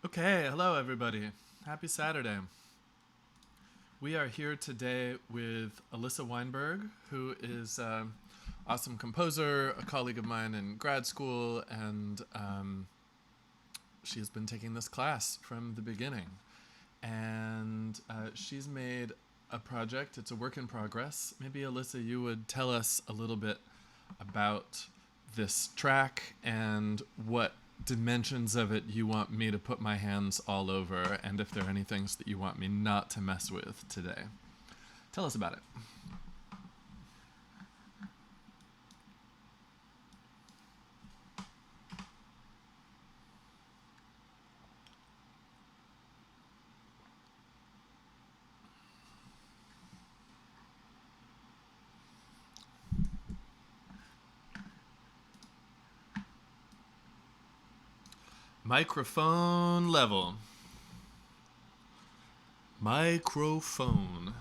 Okay, hello everybody. Happy Saturday. We are here today with Alyssa Weinberg, who is an awesome composer, a colleague of mine in grad school, and she has been taking this class from the beginning. And she's made a project, it's a work in progress. Maybe Alyssa, you would tell us a little bit about this track and what dimensions of it you want me to put my hands all over, and if there are any things that you want me not to mess with today. Tell us about it. Microphone level. Microphone.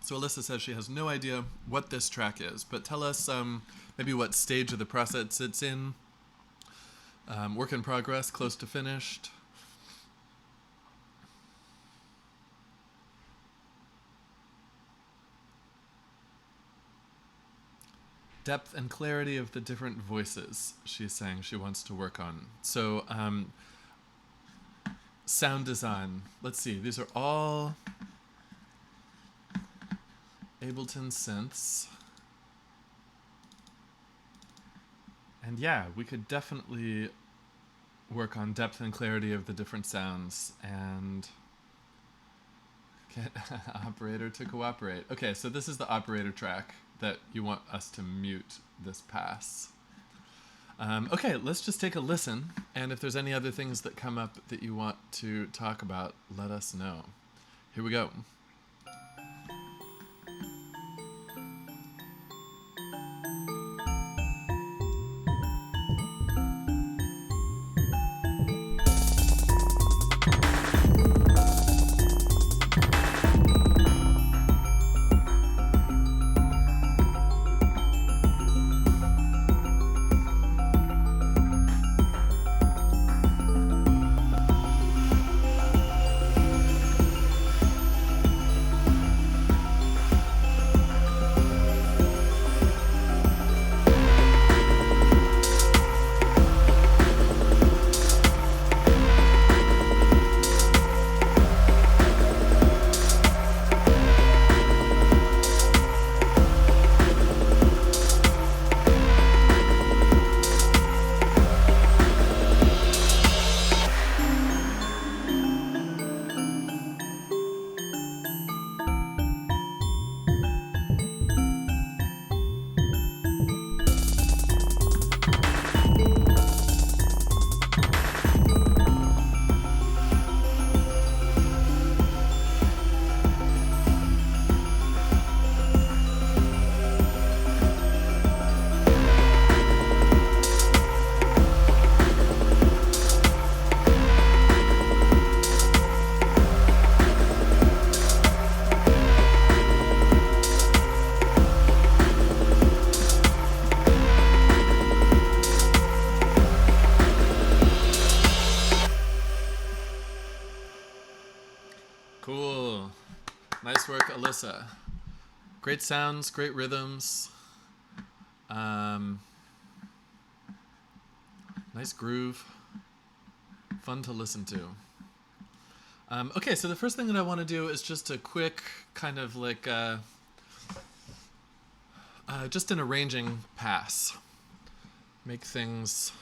So Alyssa says she has no idea what this track is, but tell us maybe what stage of the process it's in. Work in progress, close to finished. Depth and clarity of the different voices she's saying she wants to work on. So sound design. Let's see, these are all Ableton synths. And yeah, we could definitely work on depth and clarity of the different sounds and get operator to cooperate. Okay, so this is the operator track that you want us to mute this pass. Okay, let's just take a listen, and if there's any other things that come up that you want to talk about, let us know. Here we go. Cool. Nice work, Alyssa. Great sounds, great rhythms. Nice groove. Fun to listen to. Okay, so the first thing that I want to do is just a quick kind of like just an arranging pass. Make things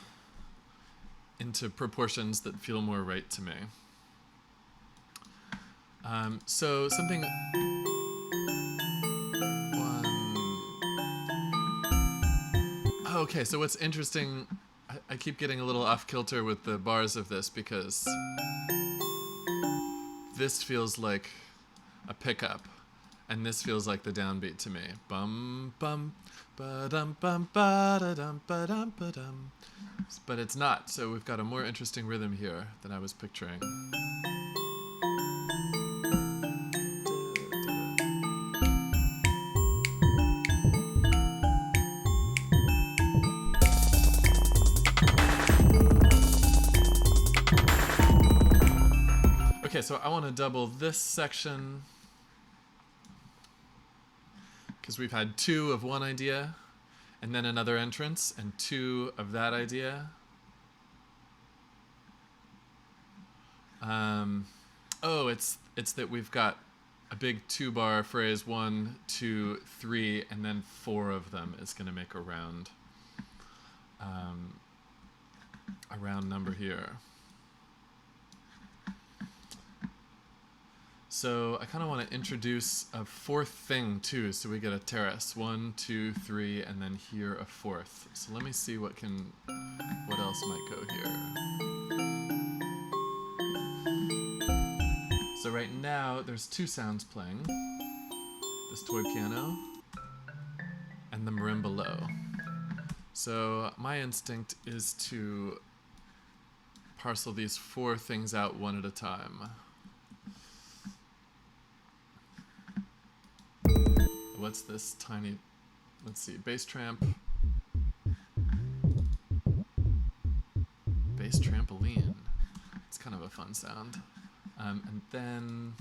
into proportions that feel more right to me. So something... Okay, so what's interesting, I keep getting a little off kilter with the bars of this because this feels like a pickup, And this feels like the downbeat to me. Bum bum ba dum bum ba da dum ba dum ba dum. But it's not, so we've got a more interesting rhythm here than I was picturing. Okay, so I want to double this section because we've had 2 of one idea and then another entrance and 2 of that idea. Oh, it's that we've got a big 2-bar phrase, 1, 2, 3, and then 4 of them is going to make a round number here. So I kind of want to introduce a 4th thing too, so we get a terrace, 1, 2, 3, and then here a 4th. So let me see what else might go here. So right now there's 2 sounds playing, this toy piano and the marimba low. So my instinct is to parcel these 4 things out one at a time. What's this tiny, let's see, bass trampoline. It's kind of a fun sound. And then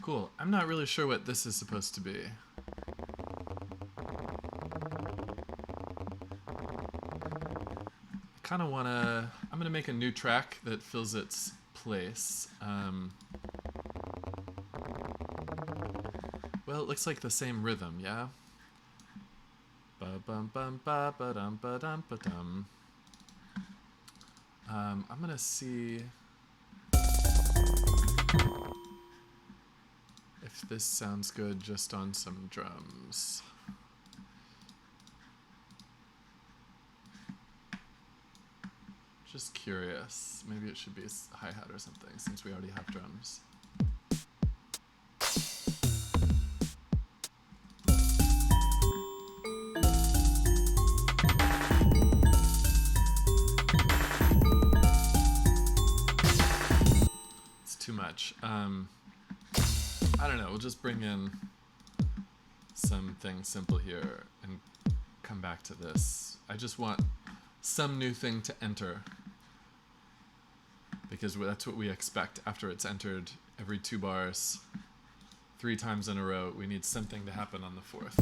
cool. I'm not really sure what this is supposed to be. I kind of want to, I'm going to make a new track that fills its place. Well, it looks like the same rhythm, yeah? Ba-bum-bum-ba-ba-dum-ba-dum-ba-dum. I'm gonna see if this sounds good just on some drums. Just curious. Maybe it should be a hi-hat or something, since we already have drums. It's too much. I don't know, we'll just bring in something simple here and come back to this. I just want some new thing to enter, because that's what we expect after it's entered every 2 bars 3 times in a row. We need something to happen on the 4th.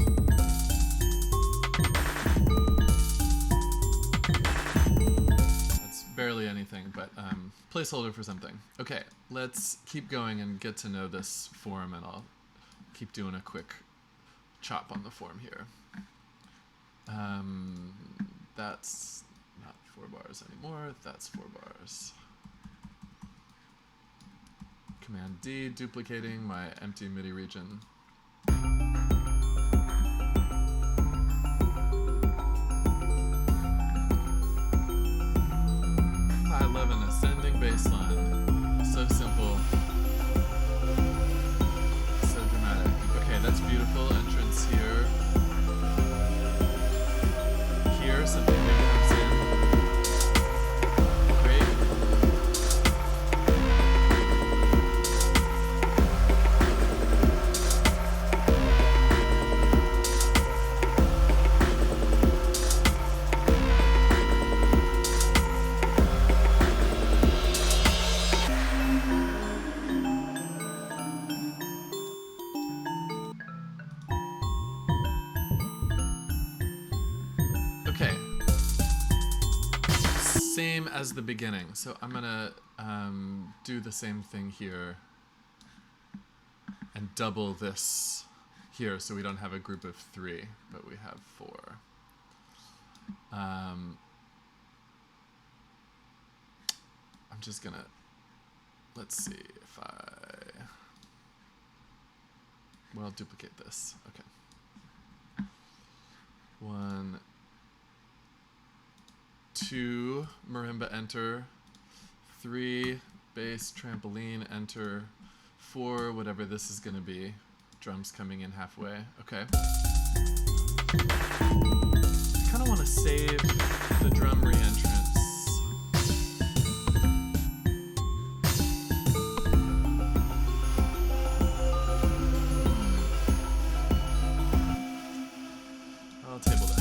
That's barely anything, but placeholder for something. Okay, let's keep going and get to know this form, and I'll keep doing a quick chop on the form here. That's not 4 bars anymore, that's 4 bars. Command D, duplicating my empty MIDI region. 511 ascending bass line. So simple. So dramatic. Okay, that's beautiful. Entrance here. Here, something new comes in. Great. Okay. Same as the beginning. So I'm gonna do the same thing here and double this here, so we don't have a group of 3, but we have 4. I'm just gonna, let's see if I'll duplicate this. Okay. 1, 2, marimba enter, 3, bass, trampoline, enter 4, whatever this is gonna be. Drums coming in halfway. Okay. I kind of want to save the drum re-entrance. I'll table that.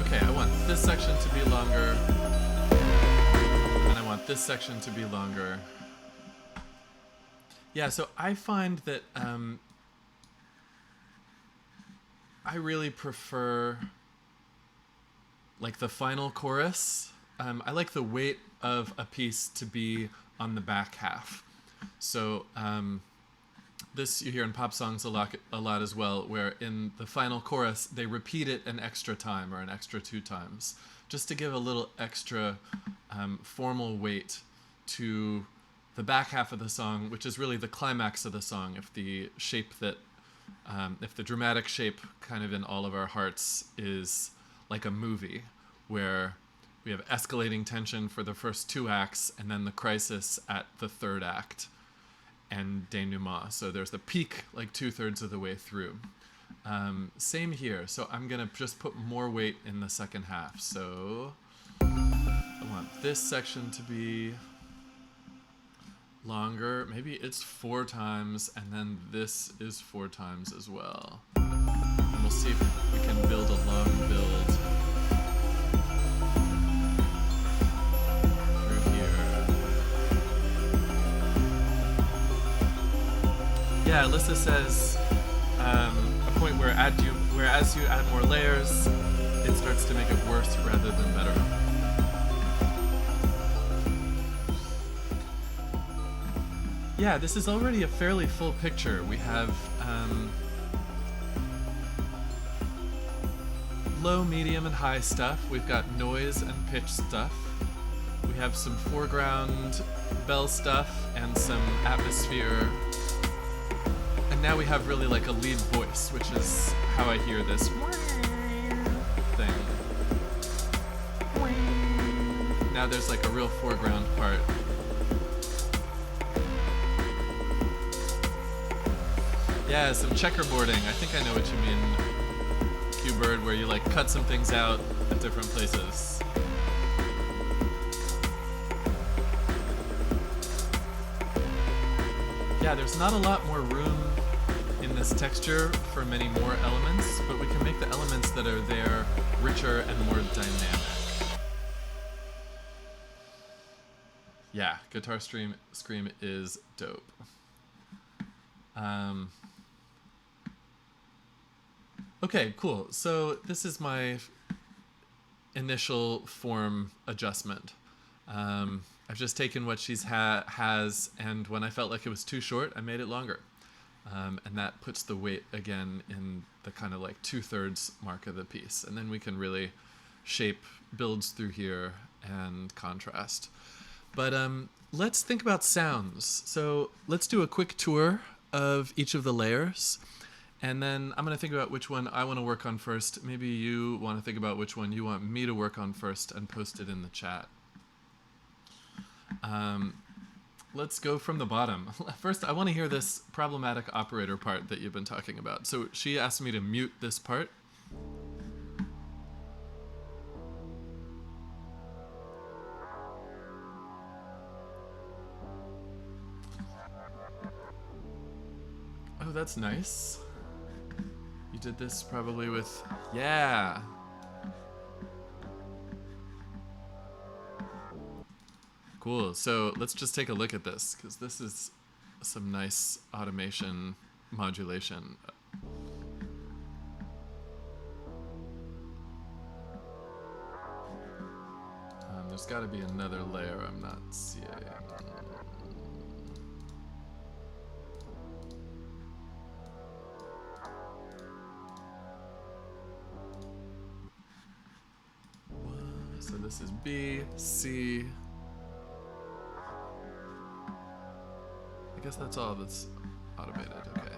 Okay, I want this section to be longer. This section to be longer. Yeah, so I find that I really prefer like the final chorus. I like the weight of a piece to be on the back half. So this you hear in pop songs a lot as well, where in the final chorus they repeat it an extra time or an extra 2 times, just to give a little extra formal weight to the back half of the song, which is really the climax of the song. If the shape that, if the dramatic shape kind of in all of our hearts is like a movie, where we have escalating tension for the first 2 acts and then the crisis at the 3rd act and denouement. So there's the peak like 2/3 of the way through. Same here. So I'm gonna just put more weight in the second half. So I want this section to be longer. Maybe it's 4 times, and then this is 4 times as well. And we'll see if we can build a long build through here. Yeah, Alyssa says a point where as you add more layers, it starts to make it worse rather than better. Yeah, this is already a fairly full picture. We have low, medium, and high stuff. We've got noise and pitch stuff. We have some foreground bell stuff and some atmosphere. And now we have really like a lead voice, which is how I hear this thing. Now there's like a real foreground part. Yeah, some checkerboarding. I think I know what you mean, Q-Bird, where you like cut some things out at different places. Yeah, there's not a lot more room in this texture for many more elements, but we can make the elements that are there richer and more dynamic. Yeah, guitar scream is dope. Okay, cool. So this is my initial form adjustment. I've just taken what she's has, and when I felt like it was too short, I made it longer. And that puts the weight again in the kind of like 2/3 mark of the piece. And then we can really shape builds through here and contrast. But let's think about sounds. So let's do a quick tour of each of the layers. And then I'm going to think about which one I want to work on first. Maybe you want to think about which one you want me to work on first and post it in the chat. Let's go from the bottom. First, I want to hear this problematic operator part that you've been talking about. So she asked me to mute this part. Oh, that's nice. You did this probably with... Yeah! Cool, so let's just take a look at this, because this is some nice automation modulation. There's got to be another layer I'm not seeing. So this is B, C. I guess that's all that's automated, okay.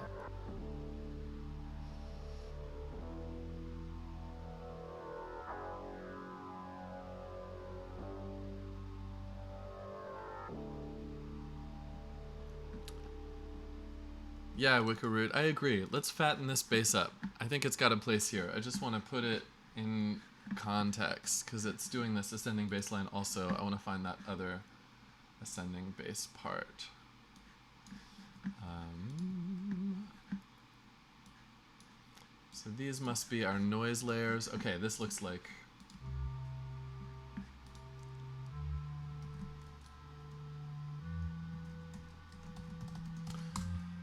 Yeah, Wickerroot, I agree. Let's fatten this bass up. I think it's got a place here. I just want to put it in context because it's doing this ascending bass line also. I want to find that other ascending bass part. So these must be our noise layers. Okay, this looks like...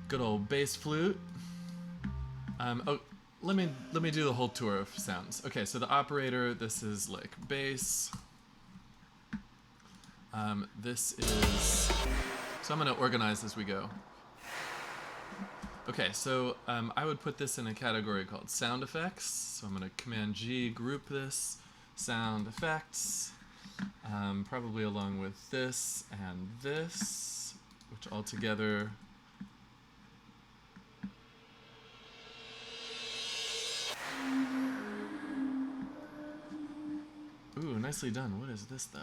good old bass flute. Oh, let me do the whole tour of sounds. Okay, so the operator, this is like bass. This is... so I'm going to organize as we go. Okay, so I would put this in a category called sound effects. So I'm going to Command G, group this, sound effects, probably along with this and this, which all together... ooh, nicely done. What is this, though?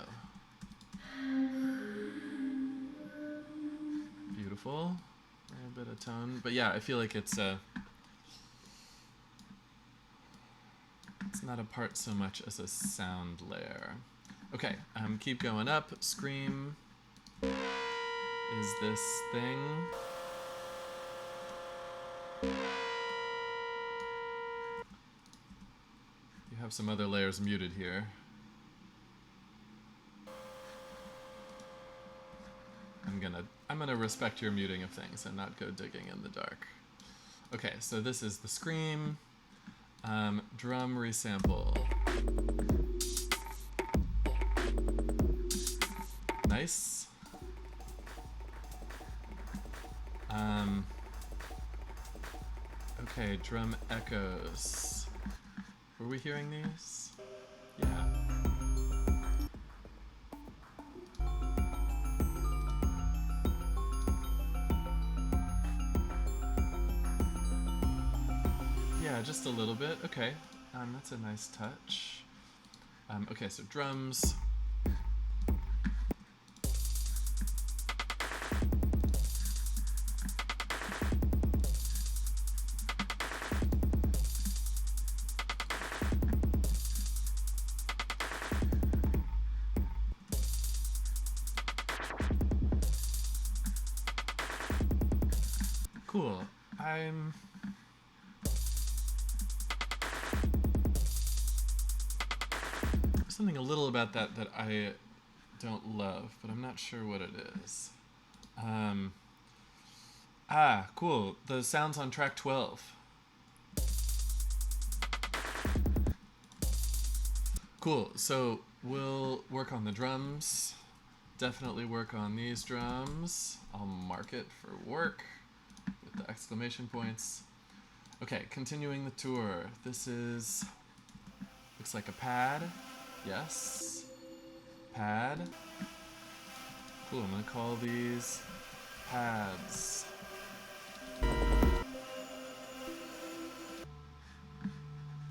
Beautiful. A bit of tone. But yeah, I feel like it's not a part so much as a sound layer. Okay, keep going up. Scream is this thing. You have some other layers muted here. I'm gonna respect your muting of things and not go digging in the dark. Okay, so this is the scream. Drum resample. Nice. Okay, drum echoes. Were we hearing these? Yeah. Yeah, just a little bit. Okay, that's a nice touch. Okay, so drums. Cool. Something a little about that I don't love, but I'm not sure what it is. Cool. The sounds on track 12. Cool. So we'll work on the drums. Definitely work on these drums. I'll mark it for work with the exclamation points. Okay, continuing the tour. This is... looks like a pad. Yes. Pad. Cool, I'm gonna call these pads.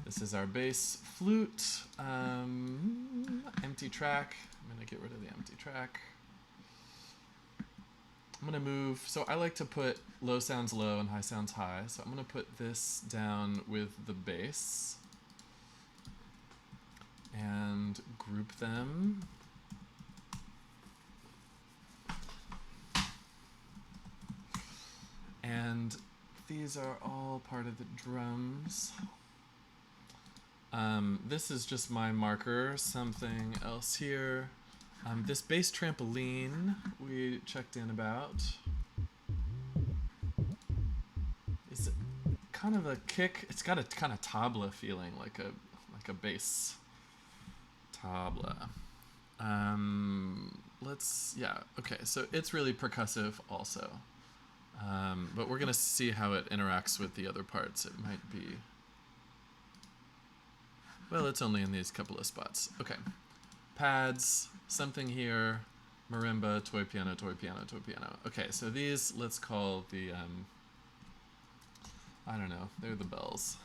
This is our bass flute. Empty track. I'm gonna get rid of the empty track. I'm gonna move, so I like to put low sounds low and high sounds high, so I'm gonna put this down with the bass and group them. And these are all part of the drums. This is just my marker, something else here. This bass trampoline we checked in about. It's kind of a kick. It's got a kind of tabla feeling, like a bass tabla. Okay, so it's really percussive also. But we're gonna see how it interacts with the other parts. It might be... well, it's only in these couple of spots. Okay. Pads, something here, marimba, toy piano, toy piano, toy piano. Okay, so these, let's call the I don't know. They're the bells.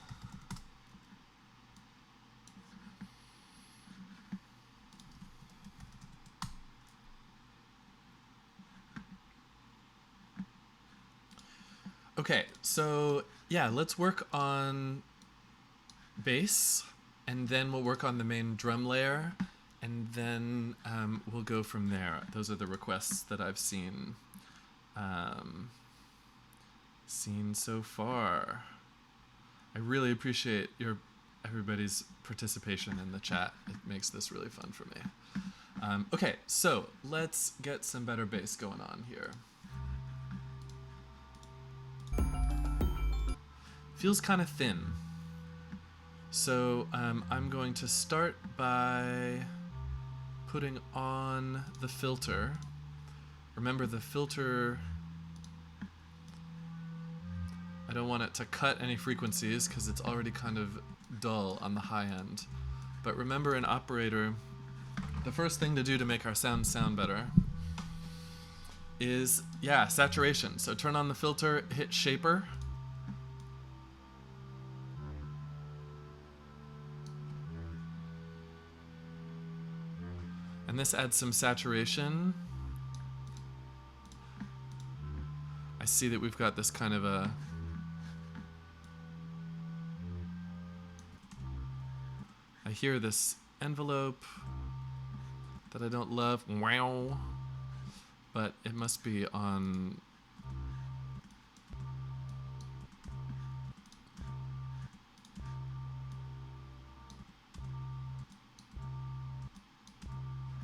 Okay, so yeah, let's work on bass, and then we'll work on the main drum layer, and then we'll go from there. Those are the requests that I've seen so far. I really appreciate everybody's participation in the chat. It makes this really fun for me. Okay, so let's get some better bass going on here. Feels kind of thin. So I'm going to start by putting on the filter. Remember, the filter, I don't want it to cut any frequencies because it's already kind of dull on the high end. But remember, in Operator, the first thing to do to make our sound better is, yeah, saturation. So turn on the filter, hit Shaper. And this adds some saturation. I see that we've got this kind of a... I hear this envelope that I don't love. Wow. But it must be on...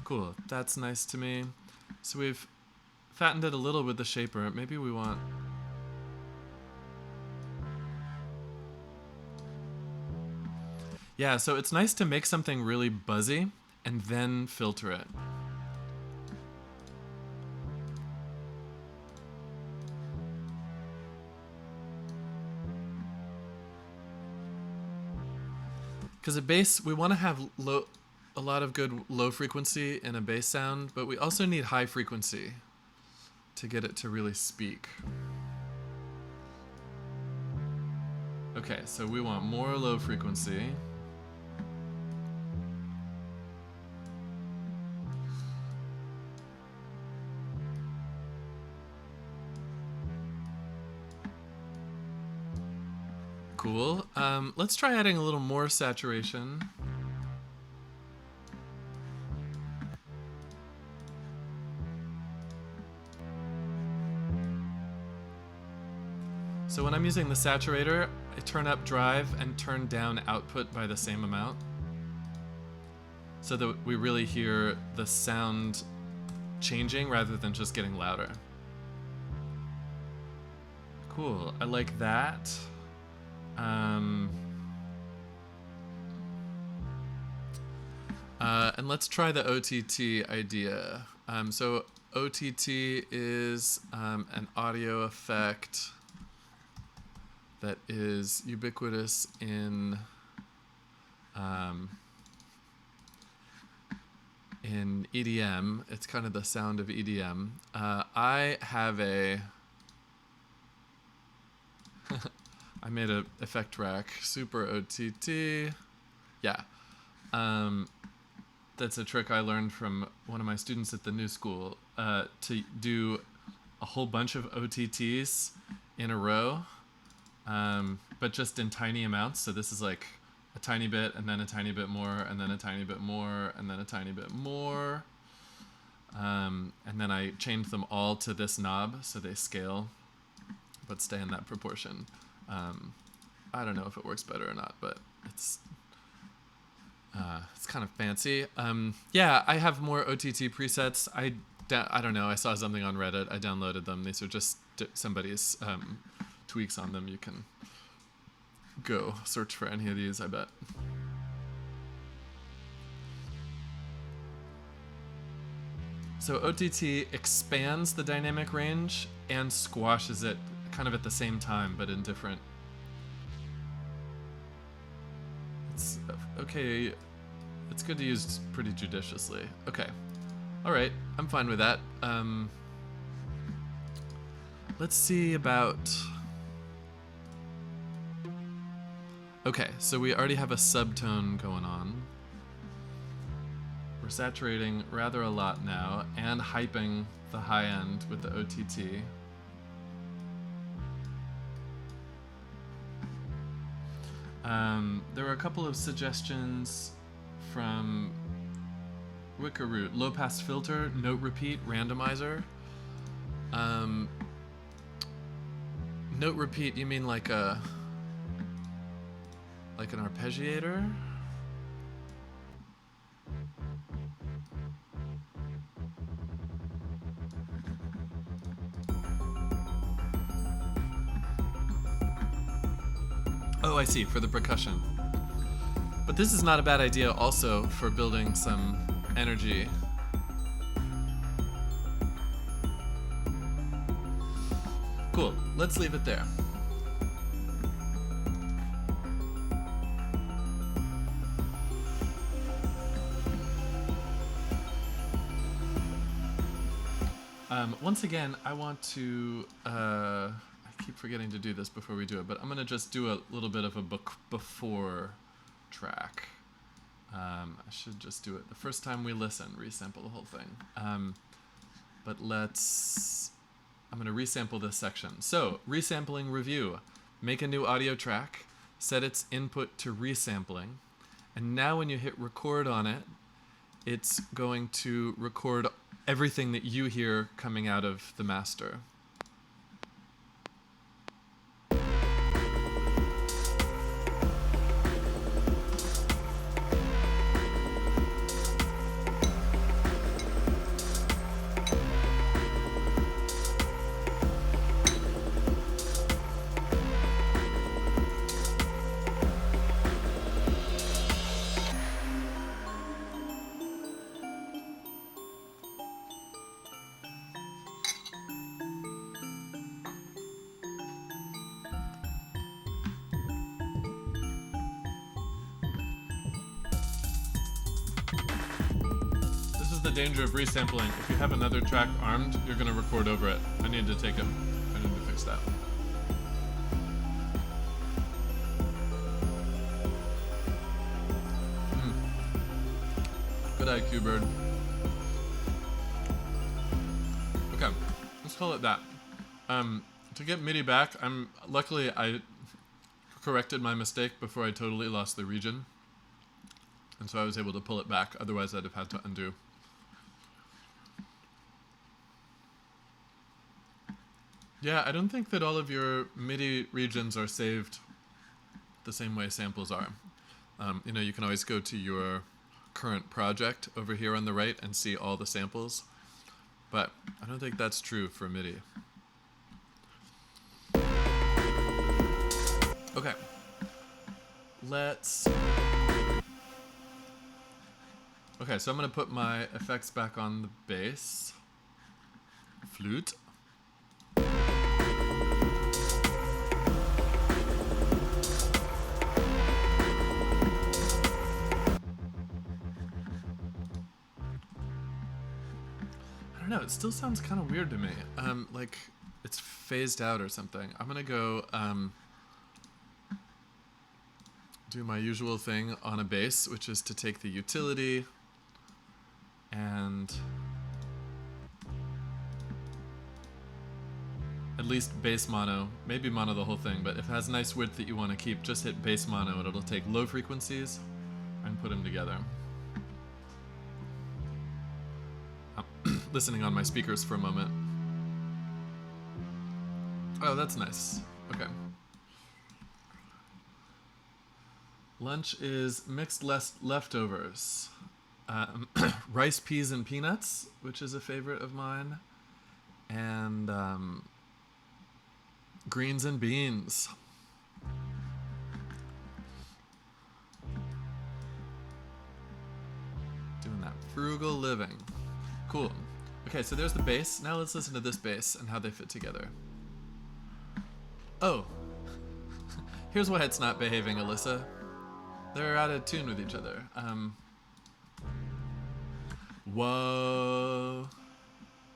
Cool, that's nice to me. So we've fattened it a little with the shaper. Maybe we want... Yeah, so it's nice to make something really buzzy and then filter it. Because a bass, we want to have a lot of good low frequency in a bass sound, but we also need high frequency to get it to really speak. Okay, so we want more low frequency. Cool. Let's try adding a little more saturation. So when I'm using the saturator, I turn up drive and turn down output by the same amount, so that we really hear the sound changing rather than just getting louder. Cool, I like that. And let's try the OTT idea. So OTT is an audio effect that is ubiquitous in EDM. It's kind of the sound of EDM. I have a I made a effect rack, Super OTT. Yeah. That's a trick I learned from one of my students at the new school, to do a whole bunch of OTTs in a row, but just in tiny amounts. So this is like a tiny bit, and then a tiny bit more, and then a tiny bit more, and then a tiny bit more. And then I changed them all to this knob so they scale, but stay in that proportion. I don't know if it works better or not, but it's kind of fancy. Yeah, I have more OTT presets. I don't know. I saw something on Reddit. I downloaded them. These are just somebody's tweaks on them. You can go search for any of these, I bet. So OTT expands the dynamic range and squashes it kind of at the same time, but in different... It's okay. It's good to use pretty judiciously. Okay. All right. I'm fine with that. Let's see about... Okay, so we already have a subtone going on. We're saturating rather a lot now and hyping the high end with the OTT. There were a couple of suggestions from Wickeroot. Low pass filter, note repeat, randomizer. Note repeat, you mean like an arpeggiator? Oh, I see, for the percussion. But this is not a bad idea also for building some energy. Cool, let's leave it there. Once again, I want to, I keep forgetting to do this before we do it, but I'm going to just do a little bit of a before track. I should just do it the first time we listen, resample the whole thing. But I'm going to resample this section. So, resampling review. Make a new audio track, set its input to resampling, and now when you hit record on it, it's going to record everything that you hear coming out of the master. The danger of resampling. If you have another track armed, you're going to record over it. I need to fix that. Good IQ, bird. Okay, let's call it that. To get MIDI back, luckily I corrected my mistake before I totally lost the region. And so I was able to pull it back, otherwise I'd have had to undo. Yeah, I don't think that all of your MIDI regions are saved the same way samples are. You can always go to your current project over here on the right and see all the samples, but I don't think that's true for MIDI. Okay, okay, so I'm gonna put my effects back on the bass. Flute. No, it still sounds kind of weird to me. Like it's phased out or something. I'm gonna go do my usual thing on a bass, which is to take the utility and at least bass mono, maybe mono the whole thing, but if it has a nice width that you want to keep, just hit bass mono and it'll take low frequencies and put them together. Listening on my speakers for a moment. Oh, that's nice. Okay. Lunch is mixed leftovers. Rice, peas, and peanuts, which is a favorite of mine. And greens and beans. Doing that frugal living. Cool. Okay, so there's the bass. Now let's listen to this bass and how they fit together. Oh. Here's why it's not behaving, Alyssa. They're out of tune with each other. Whoa.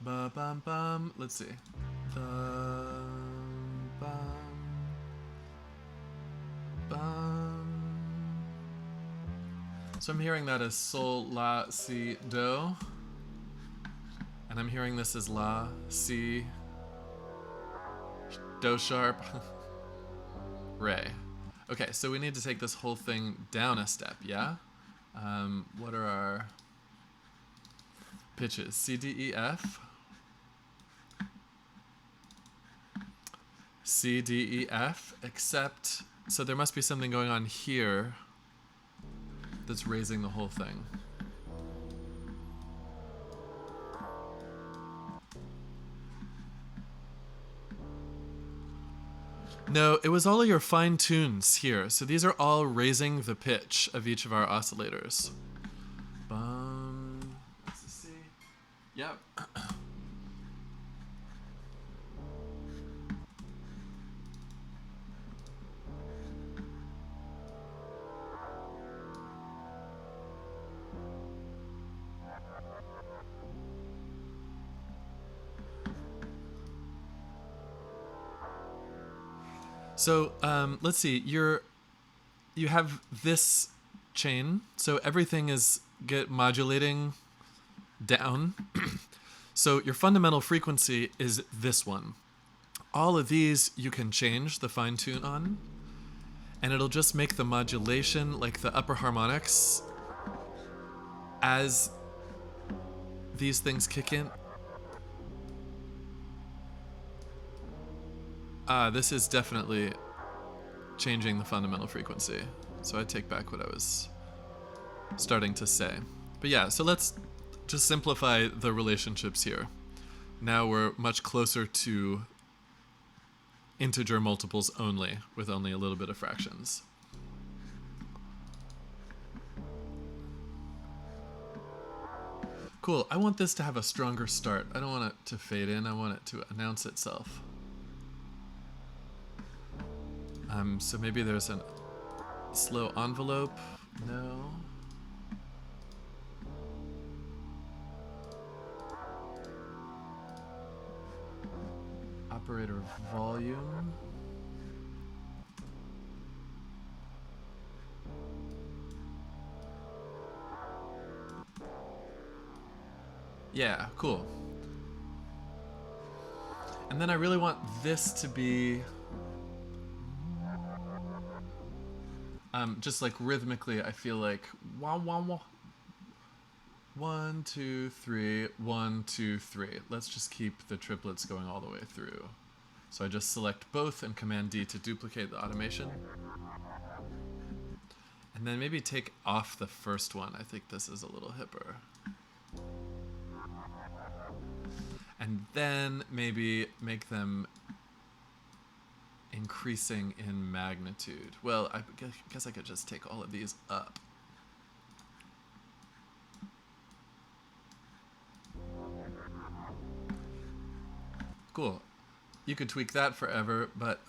Ba-bum-bum. Let's see. Bum. So I'm hearing that as sol, la, si, do. And I'm hearing this as la, si, do sharp, re. Okay, so we need to take this whole thing down a step, yeah? What are our pitches? C, D, E, F. C, D, E, F, except, so there must be something going on here that's raising the whole thing. No, it was all of your fine tunes here. So these are all raising the pitch of each of our oscillators. Let's see. Yep. So let's see. You have this chain, so everything is modulating down. So your fundamental frequency is this one. All of these you can change the fine tune on, and it'll just make the modulation, like the upper harmonics, as these things kick in. This is definitely changing the fundamental frequency. So I take back what I was starting to say. But yeah, so let's just simplify the relationships here. Now we're much closer to integer multiples only, with only a little bit of fractions. Cool, I want this to have a stronger start. I don't want it to fade in, I want it to announce itself. So maybe there's a slow envelope. No. Operator volume. Yeah, cool. And then I really want this to be just like rhythmically, I feel like wah wah wah. 1, 2, 3, 1, 2, 3. Let's just keep the triplets going all the way through. So I just select both and Command D to duplicate the automation. And then maybe take off the first one. I think this is a little hipper. And then maybe make them increasing in magnitude. Well, I guess I could just take all of these up. Cool. You could tweak that forever, but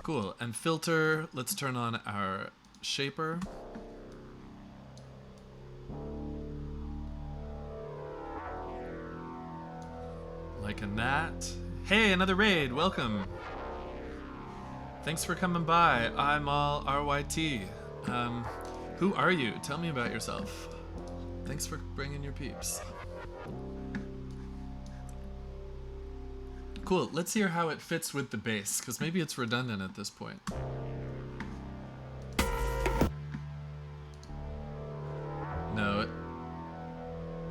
cool. And filter, let's turn on our shaper. Like a gnat. Hey, another raid, welcome. Thanks for coming by. I'm all RYT. Who are you? Tell me about yourself. Thanks for bringing your peeps. Cool, let's hear how it fits with the bass, because maybe it's redundant at this point. No,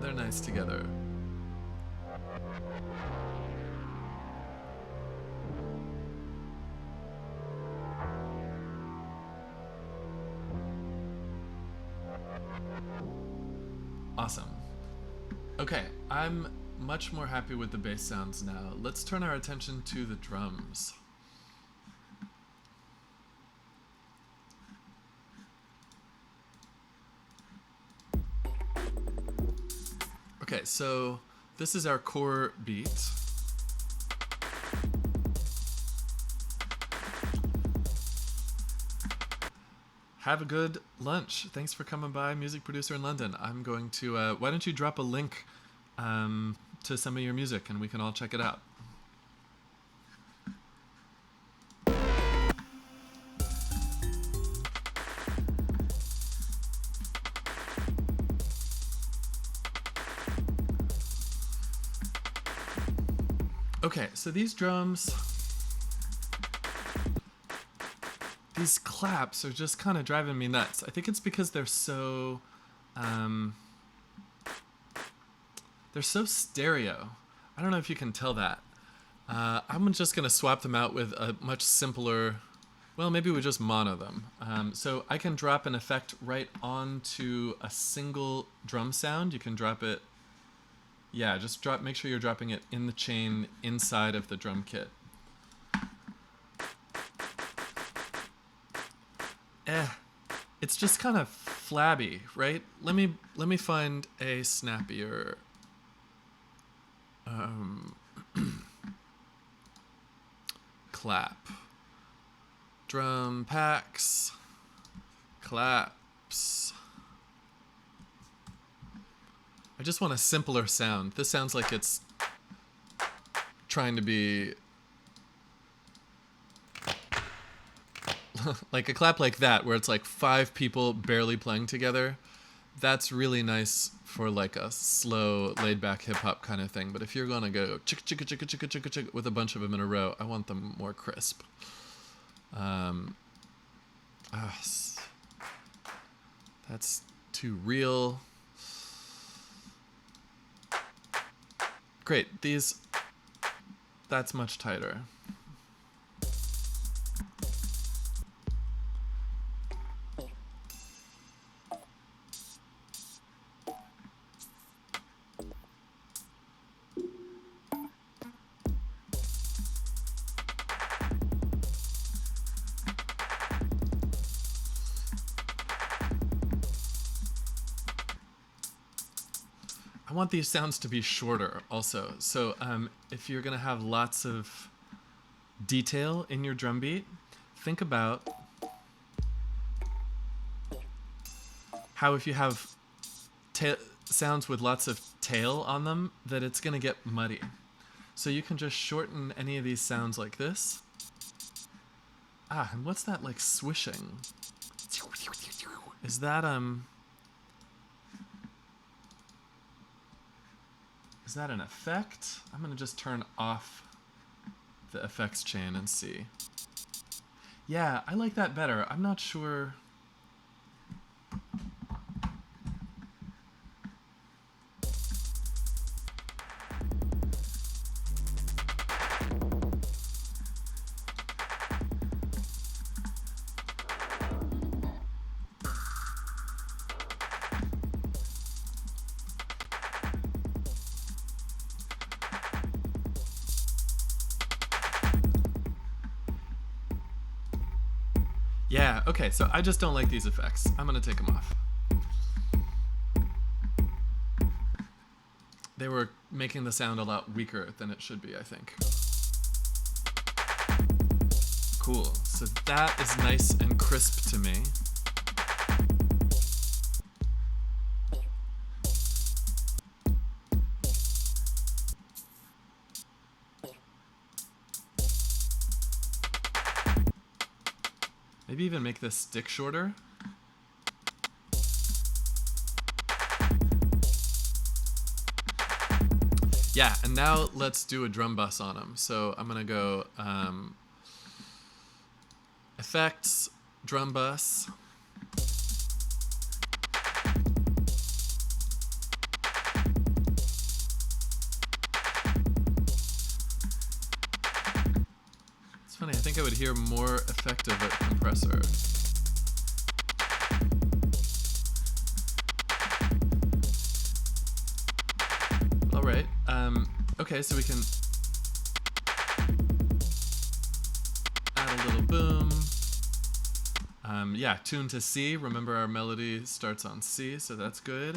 they're nice together. Awesome. Okay, I'm much more happy with the bass sounds now. Let's turn our attention to the drums. Okay, so this is our core beat. have a good lunch. Thanks for coming by, music producer in London. I'm going to, why don't you drop a link to some of your music and we can all check it out. Okay, so these drums, these claps are just kind of driving me nuts. I think it's because they're so stereo. I don't know if you can tell that. I'm just gonna swap them out with a much simpler, well, maybe we just mono them. So I can drop an effect right onto a single drum sound. You can drop it, yeah, just make sure you're dropping it in the chain inside of the drum kit. It's just kind of flabby, right? Let me find a snappier clap. Drum packs, claps. I just want a simpler sound. This sounds like it's trying to be like a clap like that, where it's like 5 people barely playing together. That's really nice for like a slow, laid-back hip-hop kind of thing. But if you're gonna go chicka chicka chicka chicka chicka chicka with a bunch of them in a row, I want them more crisp. That's too real. Great, that's much tighter. I want these sounds to be shorter also. So if you're gonna have lots of detail in your drum beat, think about how if you have sounds with lots of tail on them, that it's gonna get muddy. So you can just shorten any of these sounds like this. And what's that like swishing? Is that is that an effect? I'm gonna just turn off the effects chain and see. Yeah, I like that better. I'm not sure. Yeah, okay, so I just don't like these effects. I'm gonna take them off. They were making the sound a lot weaker than it should be, I think. Cool, so that is nice and crisp to me. Maybe even make this stick shorter. Yeah, and now let's do a drum bus on them. So I'm gonna go effects, drum bus. It's funny, I think I would hear more effective at compressor. All right. Okay, so we can add a little boom. Yeah, tune to C. Remember our melody starts on C, so that's good.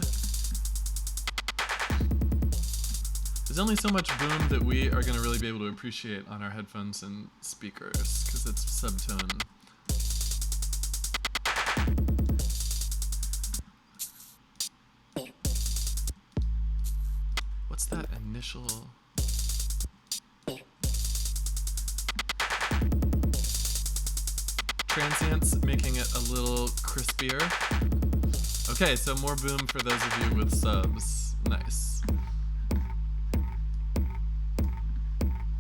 There's only so much boom that we are going to really be able to appreciate on our headphones and speakers, because it's subtone. What's that initial? Transient's making it a little crispier. Okay, so more boom for those of you with subs. Nice.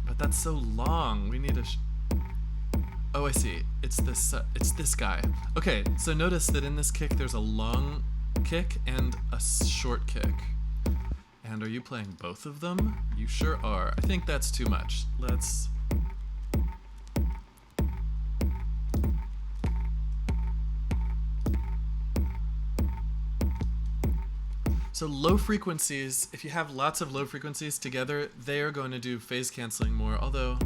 But that's so long. We need a. Oh, I see. It's this guy. Okay, so notice that in this kick there's a long kick and a short kick. And are you playing both of them? You sure are. I think that's too much. Let's. So low frequencies, if you have lots of low frequencies together, they are going to do phase canceling more, although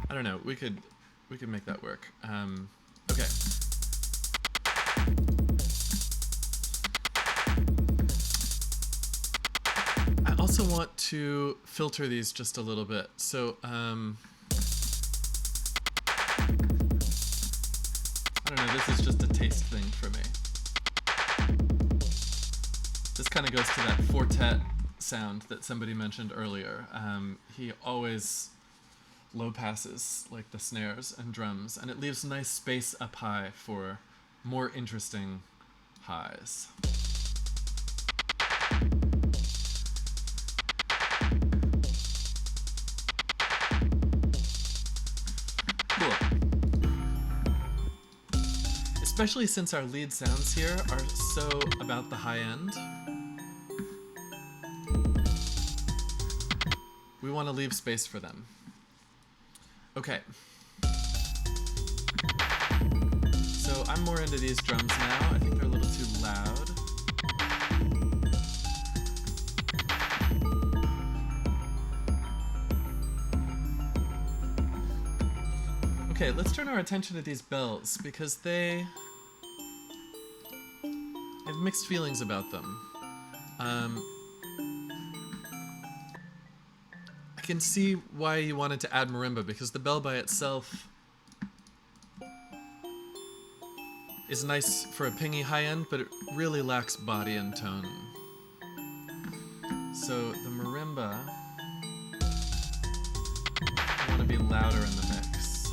I don't know, we could make that work. Okay. I also want to filter these just a little bit. So I don't know, this is just a taste thing for me. This kind of goes to that quartet sound that somebody mentioned earlier. He always low passes like the snares and drums, and it leaves nice space up high for more interesting highs. Cool. Especially since our lead sounds here are so about the high end. We want to leave space for them. Okay. So I'm more into these drums now. I think they're a little too loud. Okay, let's turn our attention to these bells because I have mixed feelings about them. I can see why you wanted to add marimba, because the bell by itself is nice for a pingy high end, but it really lacks body and tone. So the marimba, I want to be louder in the mix.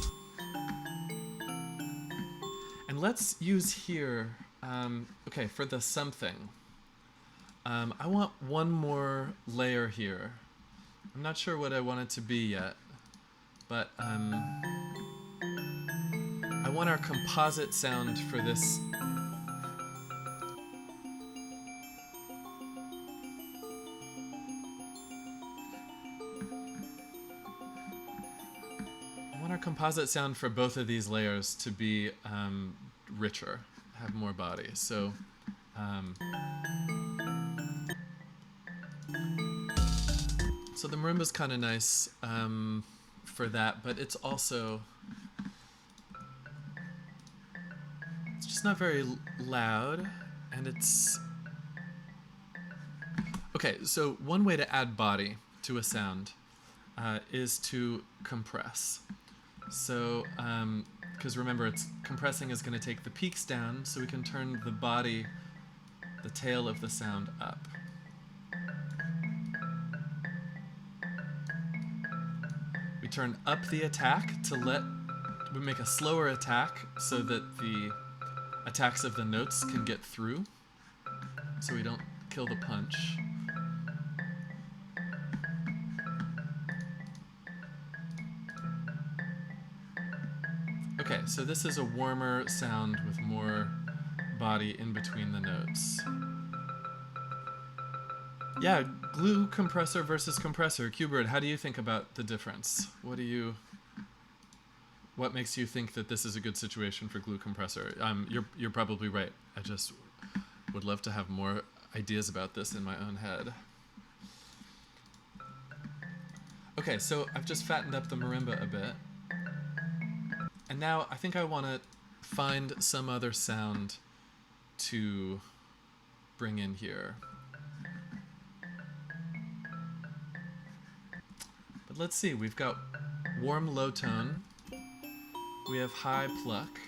And let's use here, okay, for the something, I want one more layer here. I'm not sure what I want it to be yet, but I want our composite sound for this. I want our composite sound for both of these layers to be richer, have more body. So so the marimba's kind of nice for that, but it's also, it's just not very loud, and it's, okay, so one way to add body to a sound is to compress. So, because remember, compressing is going to take the peaks down, so we can turn the body, the tail of the sound up. We turn up the attack we make a slower attack so that the attacks of the notes can get through, so we don't kill the punch. Okay, so this is a warmer sound with more body in between the notes. Yeah, glue compressor versus compressor. Qbird, how do you think about the difference? What makes you think that this is a good situation for glue compressor? You're probably right. I just would love to have more ideas about this in my own head. Okay, so I've just fattened up the marimba a bit. And now I think I want to find some other sound to bring in here. But let's see, we've got warm low tone, we have high pluck,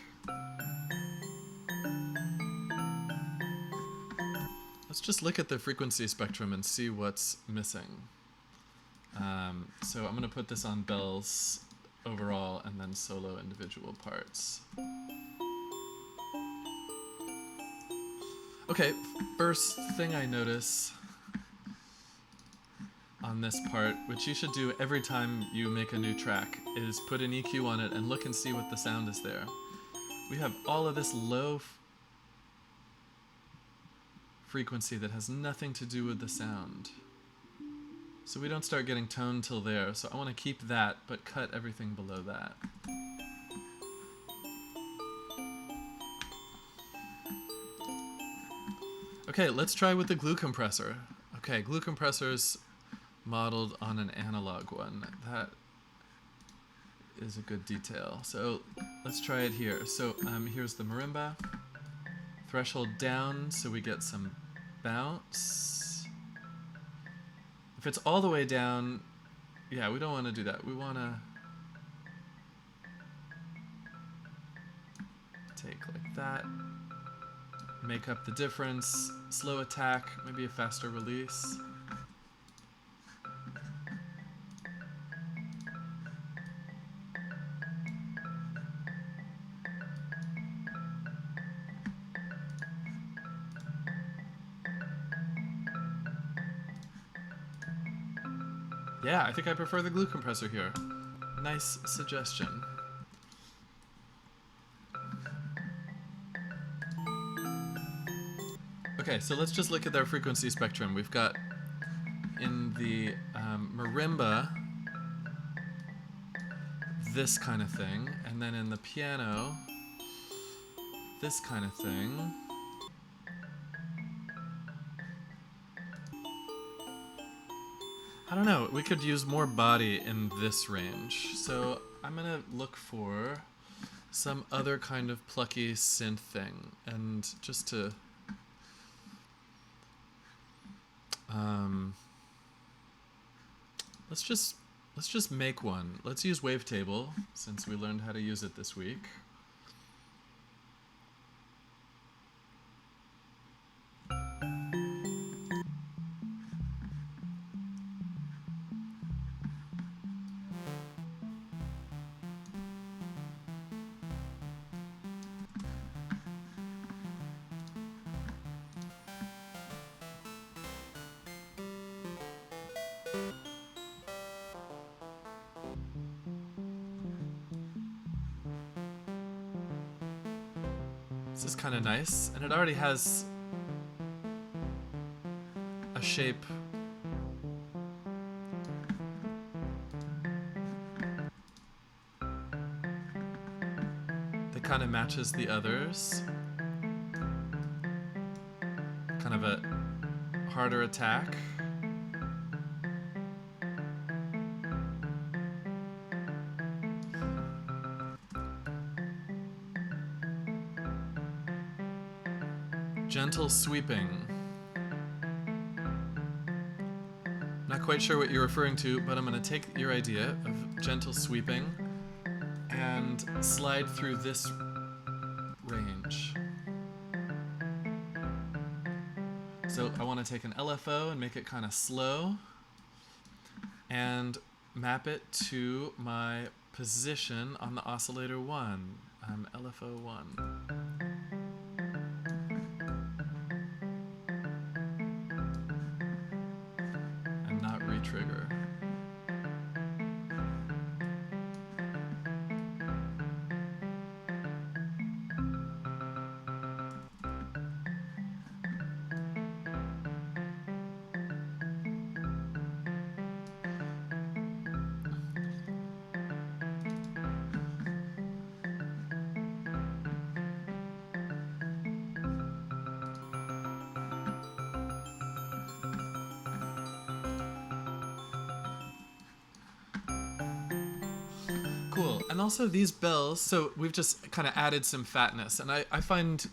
let's just look at the frequency spectrum and see what's missing. So I'm going to put this on bells overall and then solo individual parts. Okay, first thing I notice on this part, which you should do every time you make a new track, is put an EQ on it and look and see what the sound is there. We have all of this low frequency that has nothing to do with the sound. So we don't start getting tone till there, so I want to keep that, but cut everything below that. Okay, let's try with the glue compressor. Okay, glue compressor's modeled on an analog one. That is a good detail. So let's try it here. So here's the marimba. Threshold down so we get some bounce. If it's all the way down, yeah, we don't want to do that. We want to take like that, make up the difference, slow attack, maybe a faster release. Yeah, I think I prefer the glue compressor here. Nice suggestion. Okay, so let's just look at their frequency spectrum. We've got in the marimba this kind of thing, and then in the piano this kind of thing. I don't know, we could use more body in this range. So I'm gonna look for some other kind of plucky synth thing, and just to let's just make one. Let's use Wavetable since we learned how to use it this week. This is kind of nice, and it already has a shape that kind of matches the others. Kind of a harder attack. Gentle sweeping. Not quite sure what you're referring to, but I'm going to take your idea of gentle sweeping and slide through this range. So I want to take an LFO and make it kind of slow and map it to my position on the oscillator 1. LFO 1. Trigger. Cool. And also these bells, so we've just kind of added some fatness, and I find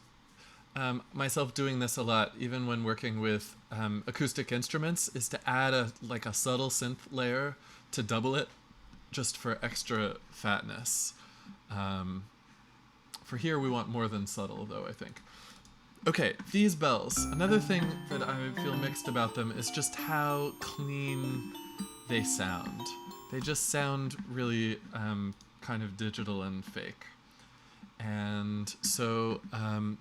myself doing this a lot, even when working with acoustic instruments, is to add a subtle synth layer to double it, just for extra fatness. For here we want more than subtle, though, I think. Okay, these bells. Another thing that I feel mixed about them is just how clean they sound. They just sound really kind of digital and fake. And so a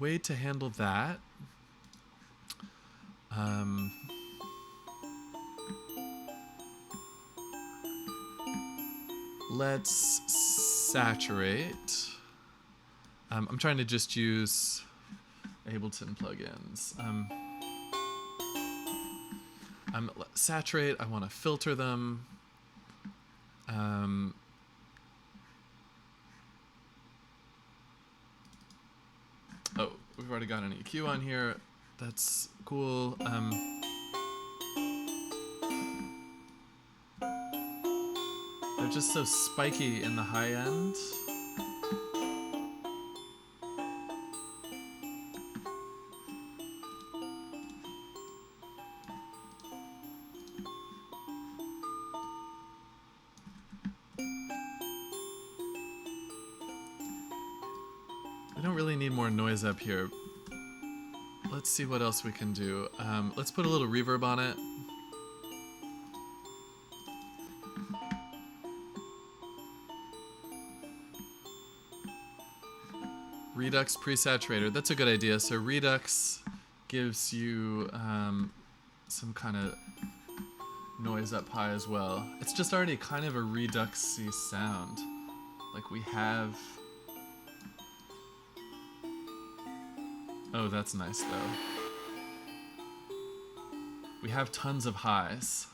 way to handle that, let's saturate. I'm trying to just use Ableton plugins. Saturate, I want to filter them. Oh, we've already got an EQ on here. That's cool. They're just so spiky in the high end. We don't really need more noise up here. Let's see what else we can do. Let's put a little reverb on it. Redux presaturator. That's a good idea. So Redux gives you some kind of noise up high as well. It's just already kind of a Reduxy sound. Like we have... Oh, that's nice though. We have tons of highs.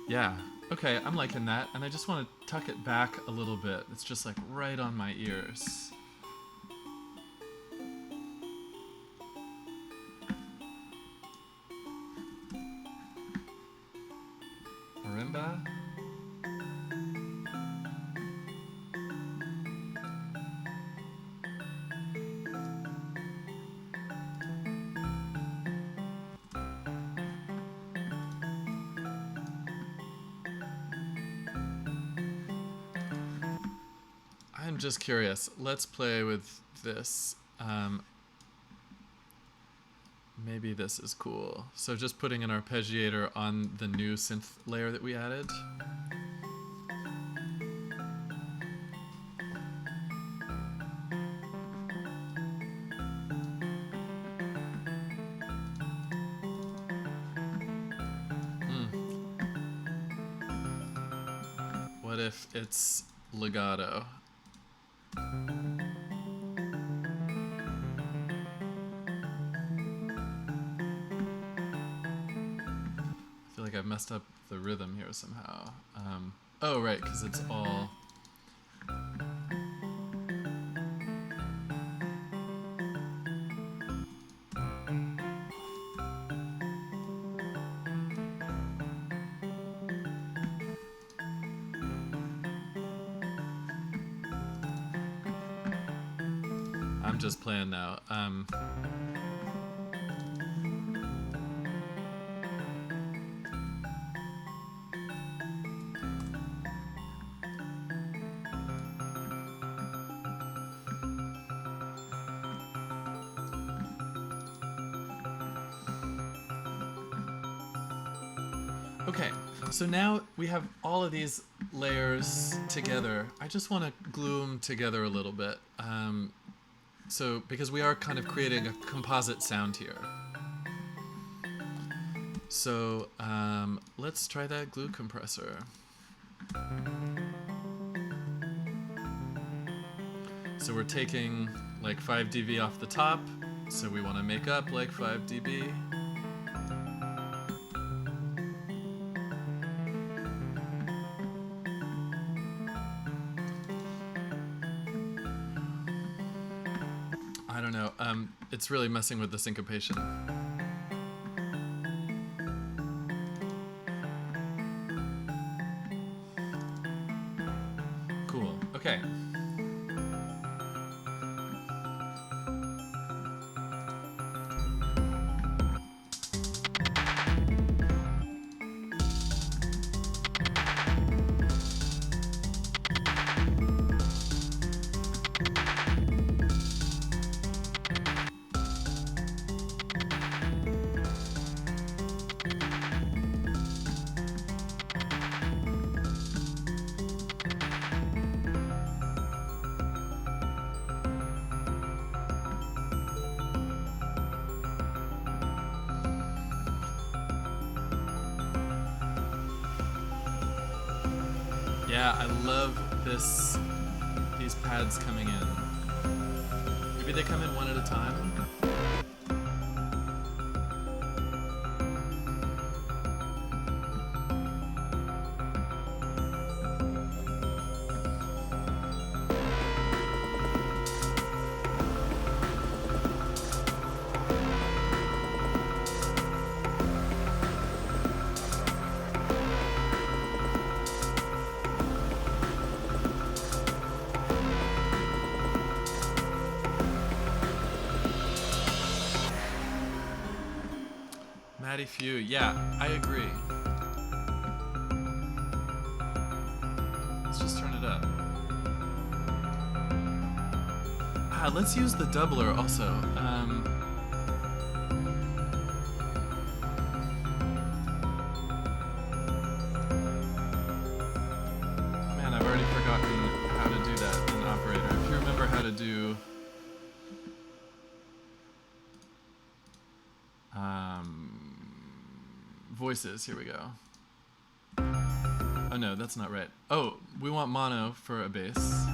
Yeah, okay, I'm liking that, and I just want to tuck it back a little bit. It's just like right on my ears. Marimba. I'm just curious. Let's play with this. Maybe this is cool. So just putting an arpeggiator on the new synth layer that we added. What if it's legato? I've messed up the rhythm here somehow. Oh, right, because it's all... I'm just playing now. Okay, so now we have all of these layers together. I just want to glue them together a little bit. Because we are kind of creating a composite sound here. So let's try that glue compressor. So we're taking like 5 dB off the top, so we want to make up like 5 dB. I don't know, it's really messing with the syncopation. Cool, okay. Yeah, I love these pads coming in. Maybe they come in one at a time. Matty Few, yeah, I agree. Let's just turn it up. Let's use the doubler also. Man, I've already forgotten how to do that in Operator. If you remember how to do voices, here we go. Oh no, that's not right. Oh, we want mono for a bass.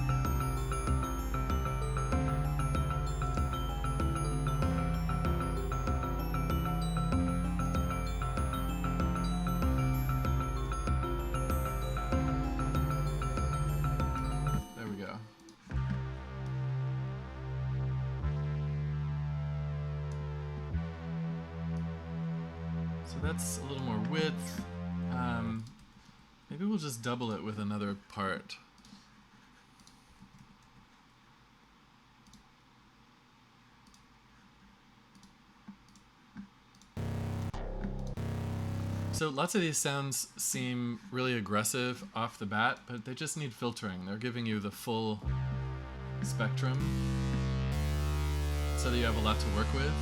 There we go. So that's a little more width. Maybe we'll just double it with another part. So lots of these sounds seem really aggressive off the bat, but they just need filtering. They're giving you the full spectrum so that you have a lot to work with.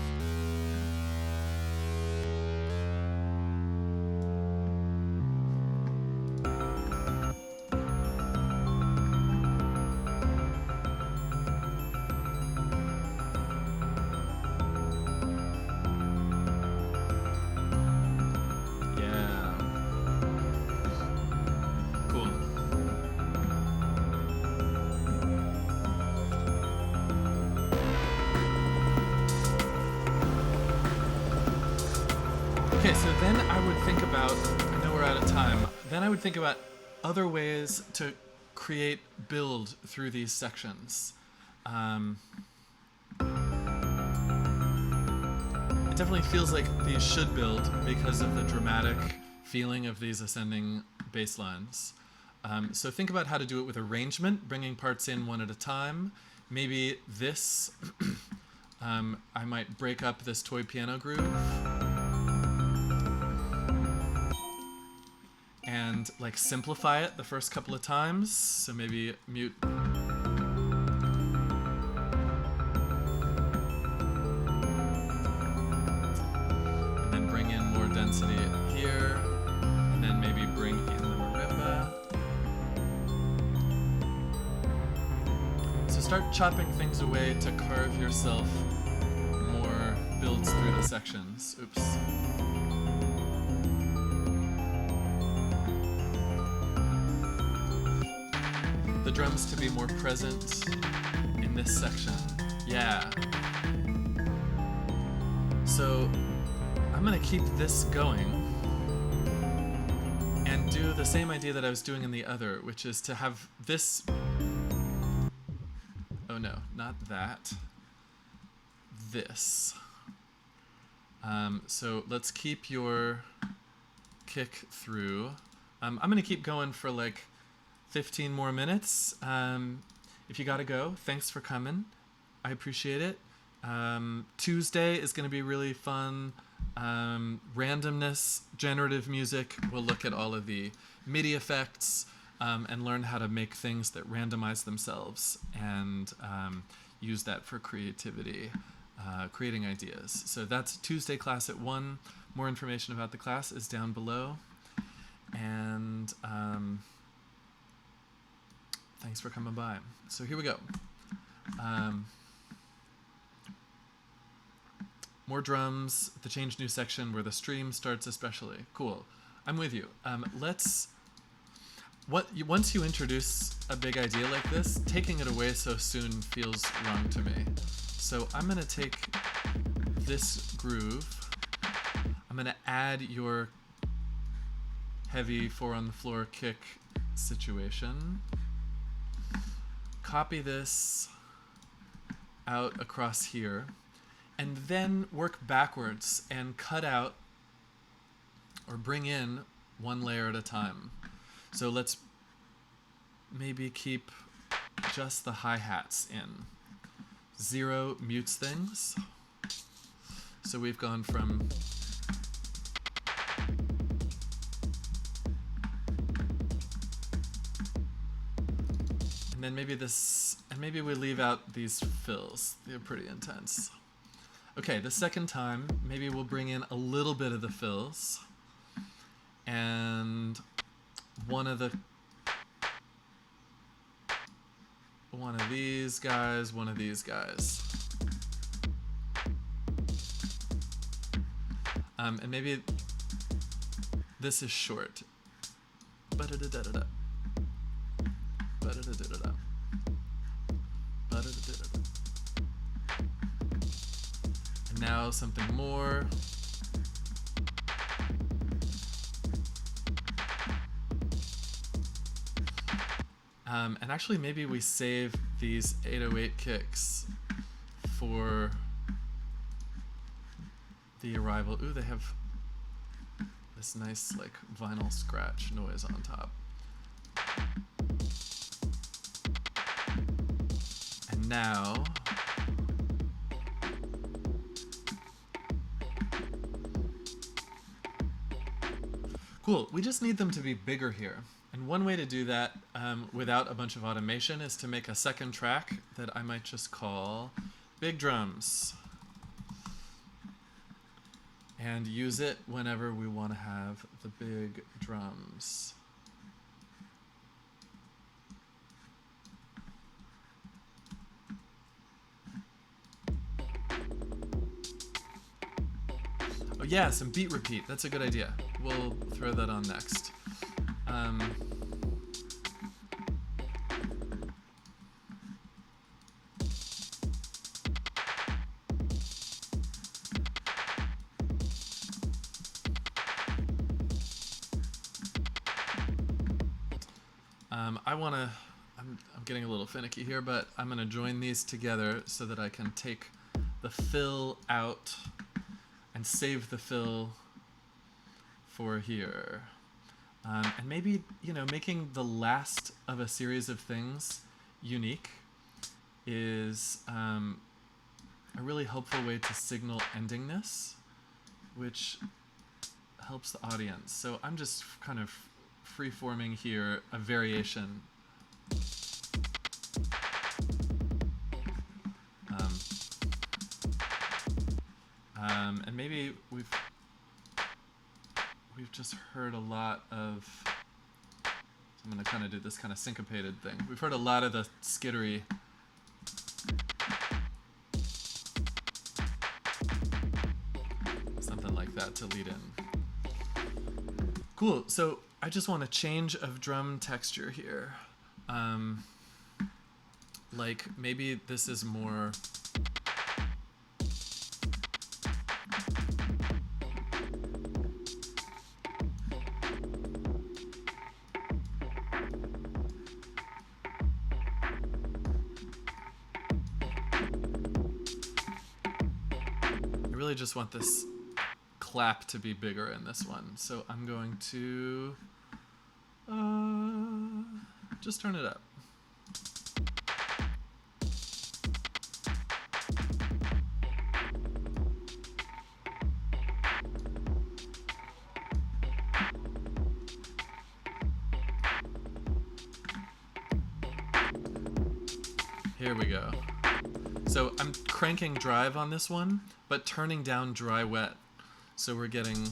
Okay, so then I would think about, I know we're out of time, then I would think about other ways to create build through these sections. It definitely feels like these should build because of the dramatic feeling of these ascending bass lines. So think about how to do it with arrangement, bringing parts in one at a time. Maybe this, I might break up this toy piano groove. And like simplify it the first couple of times. So maybe mute. And then bring in more density here. And then maybe bring in the marimba. So start chopping things away to carve yourself more builds through the sections. Oops. The drums to be more present in this section. Yeah. So I'm gonna keep this going and do the same idea that I was doing in the other, which is to have this. Oh no, not that. This. So let's keep your kick through. I'm gonna keep going for like 15 more minutes. If you gotta go, thanks for coming. I appreciate it. Tuesday is gonna be really fun. Randomness, generative music. We'll look at all of the MIDI effects and learn how to make things that randomize themselves and use that for creativity, creating ideas. So that's Tuesday class at 1. More information about the class is down below. And thanks for coming by. So here we go. More drums, the change new section where the stream starts especially. Cool. I'm with you. once you introduce a big idea like this, taking it away so soon feels wrong to me. So I'm going to take this groove. I'm going to add your heavy 4 on the floor kick situation. Copy this out across here, and then work backwards and cut out or bring in one layer at a time. So let's maybe keep just the hi-hats in. 0 mutes things. So we've gone from and then maybe this, and maybe we leave out these fills. They're pretty intense. Okay, the second time, maybe we'll bring in a little bit of the fills and one of these guys, one of these guys. And maybe this is short. Ba-da-da-da-da-da. Ba-da-da-da-da-da. Ba-da-da-da-da-da. And now something more. And actually maybe we save these 808 kicks for the arrival. Ooh, they have this nice like vinyl scratch noise on top. And now cool, we just need them to be bigger here. And one way to do that without a bunch of automation is to make a second track that I might just call Big Drums. And use it whenever we want to have the big drums. Oh yeah, some beat repeat. That's a good idea. We'll throw that on next. I'm getting a little finicky here, but I'm going to join these together so that I can take the fill out and save the fill for here. And maybe, making the last of a series of things unique is a really helpful way to signal endingness, which helps the audience. So I'm just kind of free-forming here a variation. And maybe we've just heard a lot of, I'm going to kind of do this kind of syncopated thing. We've heard a lot of the skittery. Something like that to lead in. Cool, so I just want a change of drum texture here. Like maybe this is more I really just want this clap to be bigger in this one. So I'm going to just turn it up. Here we go. So I'm cranking drive on this one, but turning down dry wet. So we're getting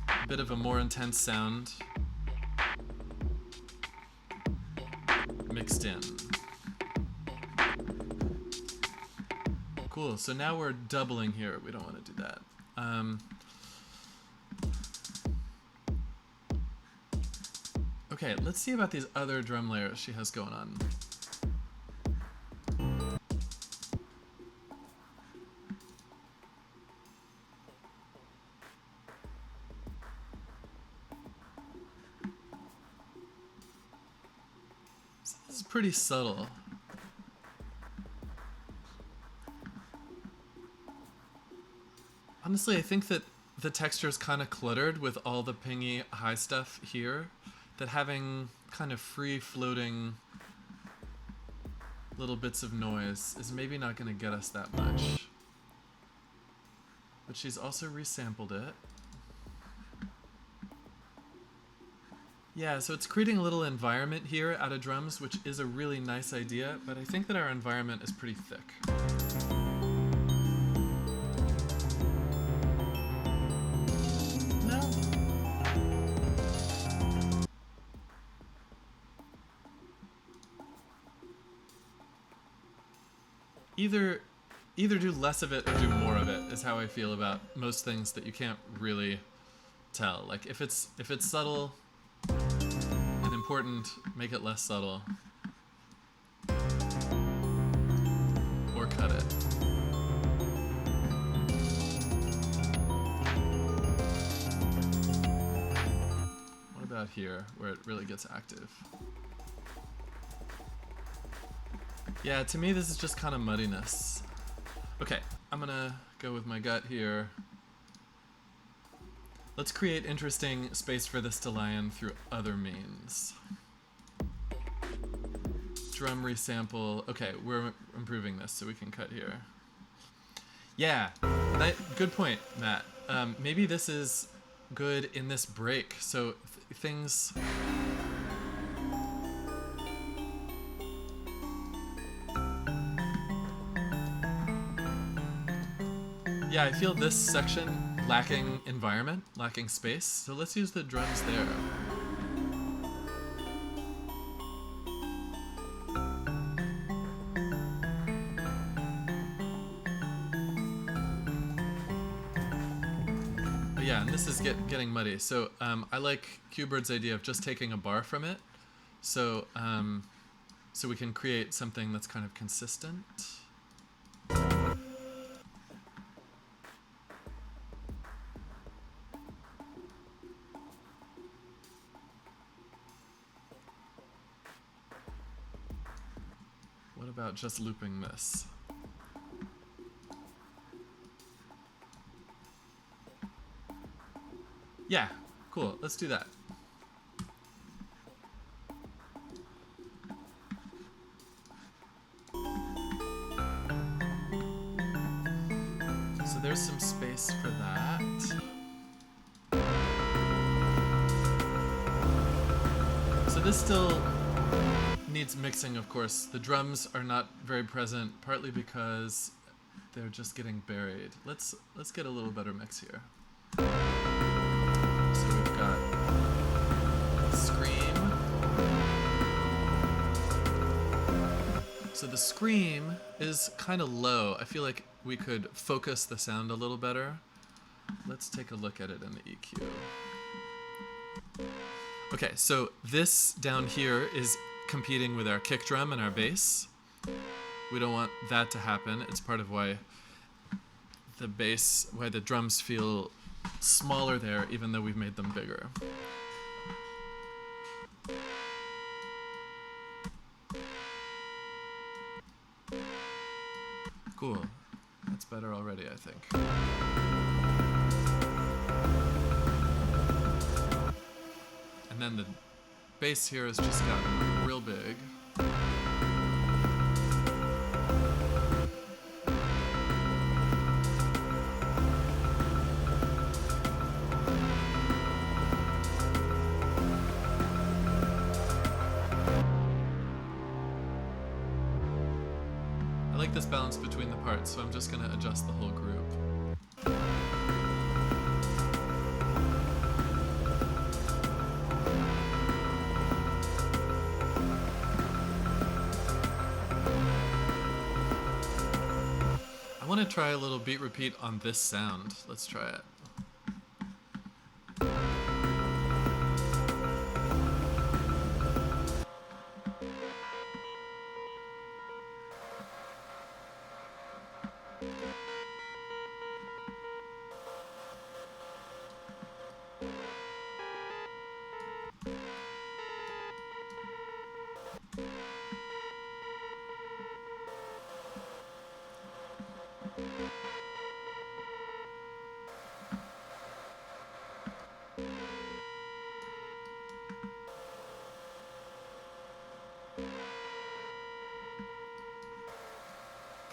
a bit of a more intense sound mixed in. Cool. So now we're doubling here. We don't want to do that. Okay, let's see about these other drum layers she has going on. So this is pretty subtle. Honestly, I think that the texture is kind of cluttered with all the pingy high stuff here, that having kind of free floating little bits of noise is maybe not going to get us that much. But she's also resampled it. Yeah, so it's creating a little environment here out of drums, which is a really nice idea, but I think that our environment is pretty thick. Either do less of it or do more of it is how I feel about most things that you can't really tell. Like if it's subtle and important, make it less subtle. Or cut it. What about here, where it really gets active? Yeah, to me this is just kind of muddiness. Okay, I'm gonna go with my gut here. Let's create interesting space for this to lie in through other means. Drum resample. Okay, we're improving this so we can cut here. Yeah, good point, Matt. Maybe this is good in this break. So things... Yeah, I feel this section lacking environment, lacking space, so let's use the drums there. But yeah, and this is getting muddy, so I like Q-Bird's idea of just taking a bar from it, so we can create something that's kind of consistent. What about just looping this? Yeah, cool, let's do that. So there's some space for that. So this still needs mixing, of course. The drums are not very present, partly because they're just getting buried. Let's get a little better mix here. So we've got scream. So the scream is kind of low. I feel like we could focus the sound a little better. Let's take a look at it in the EQ. Okay, so this down here is competing with our kick drum and our bass. We don't want that to happen. It's part of why the drums feel smaller there, even though we've made them bigger. Cool. That's better already, I think. And then the bass here has just gotten real big. I like this balance between the parts, so I'm just going to adjust the whole group. I want to try a little beat repeat on this sound. Let's try it.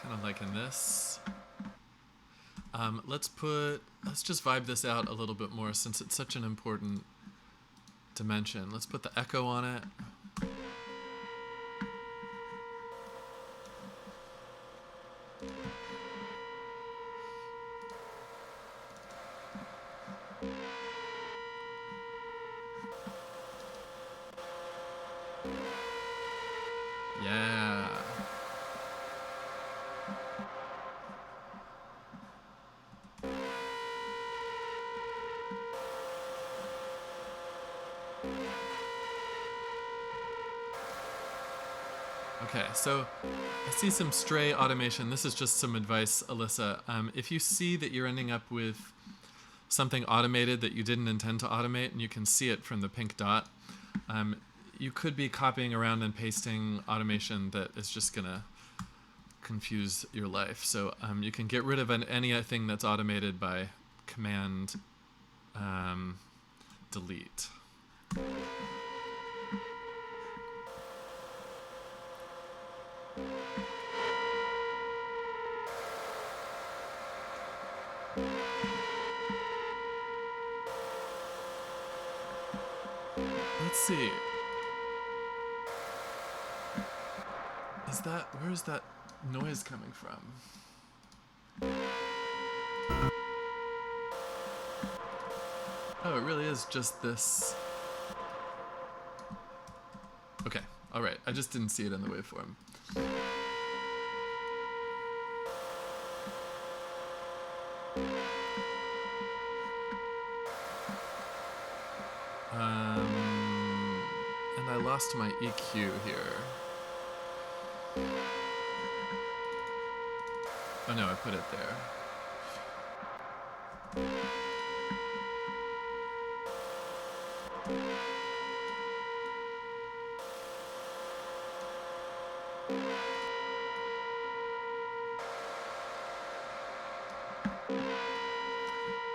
Kind of liking this. Let's just vibe this out a little bit more since it's such an important dimension. Let's put the echo on it. Yeah. Okay, so I see some stray automation. This is just some advice, Alyssa. If you see that you're ending up with something automated that you didn't intend to automate, and you can see it from the pink dot, you could be copying around and pasting automation that is just gonna confuse your life. So you can get rid of anything that's automated by Command Delete. Let's see. Where is that noise coming from? Oh, it really is just this. Okay, alright. I just didn't see it in the waveform. And I lost my EQ here. Oh no, I put it there.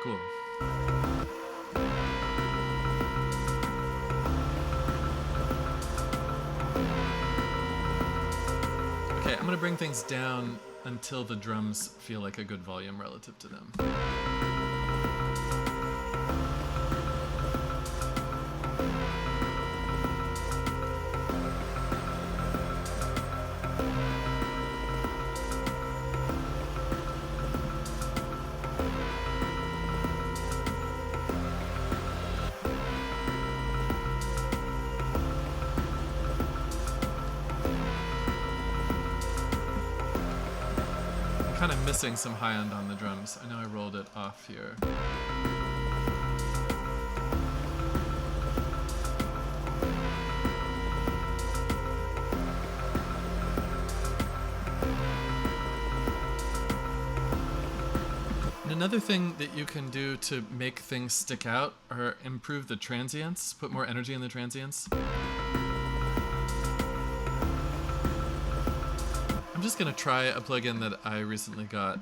Cool. Okay, I'm gonna bring things down until the drums feel like a good volume relative to them. Kind of missing some high end on the drums. I know I rolled it off here. And another thing that you can do to make things stick out or improve the transients, put more energy in the transients. I'm just gonna try a plugin that I recently got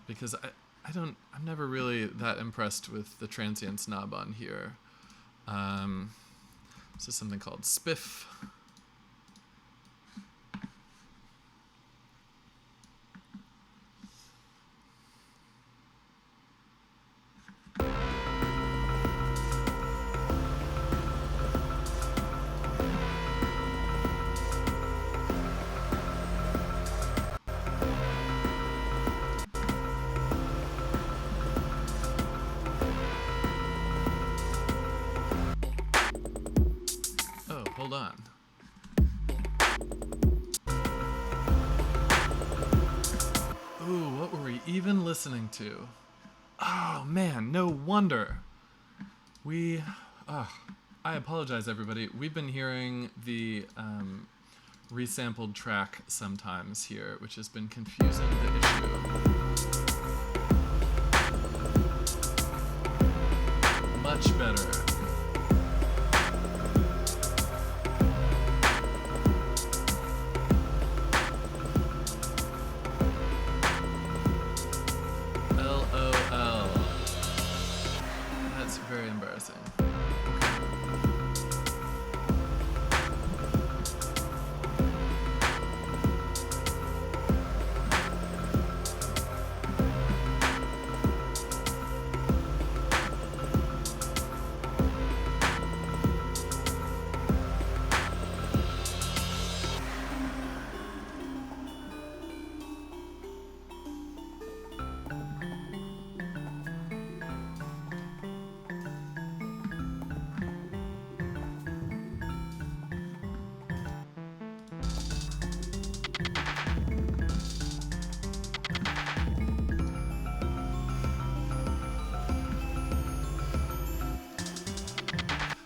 because I'm never really that impressed with the transients knob on here. This is something called Spiff. Hold on. even listening to? Oh man, no wonder. I apologize, everybody. We've been hearing the resampled track sometimes here, which has been confusing the issue. Much better. LOL. That's very embarrassing.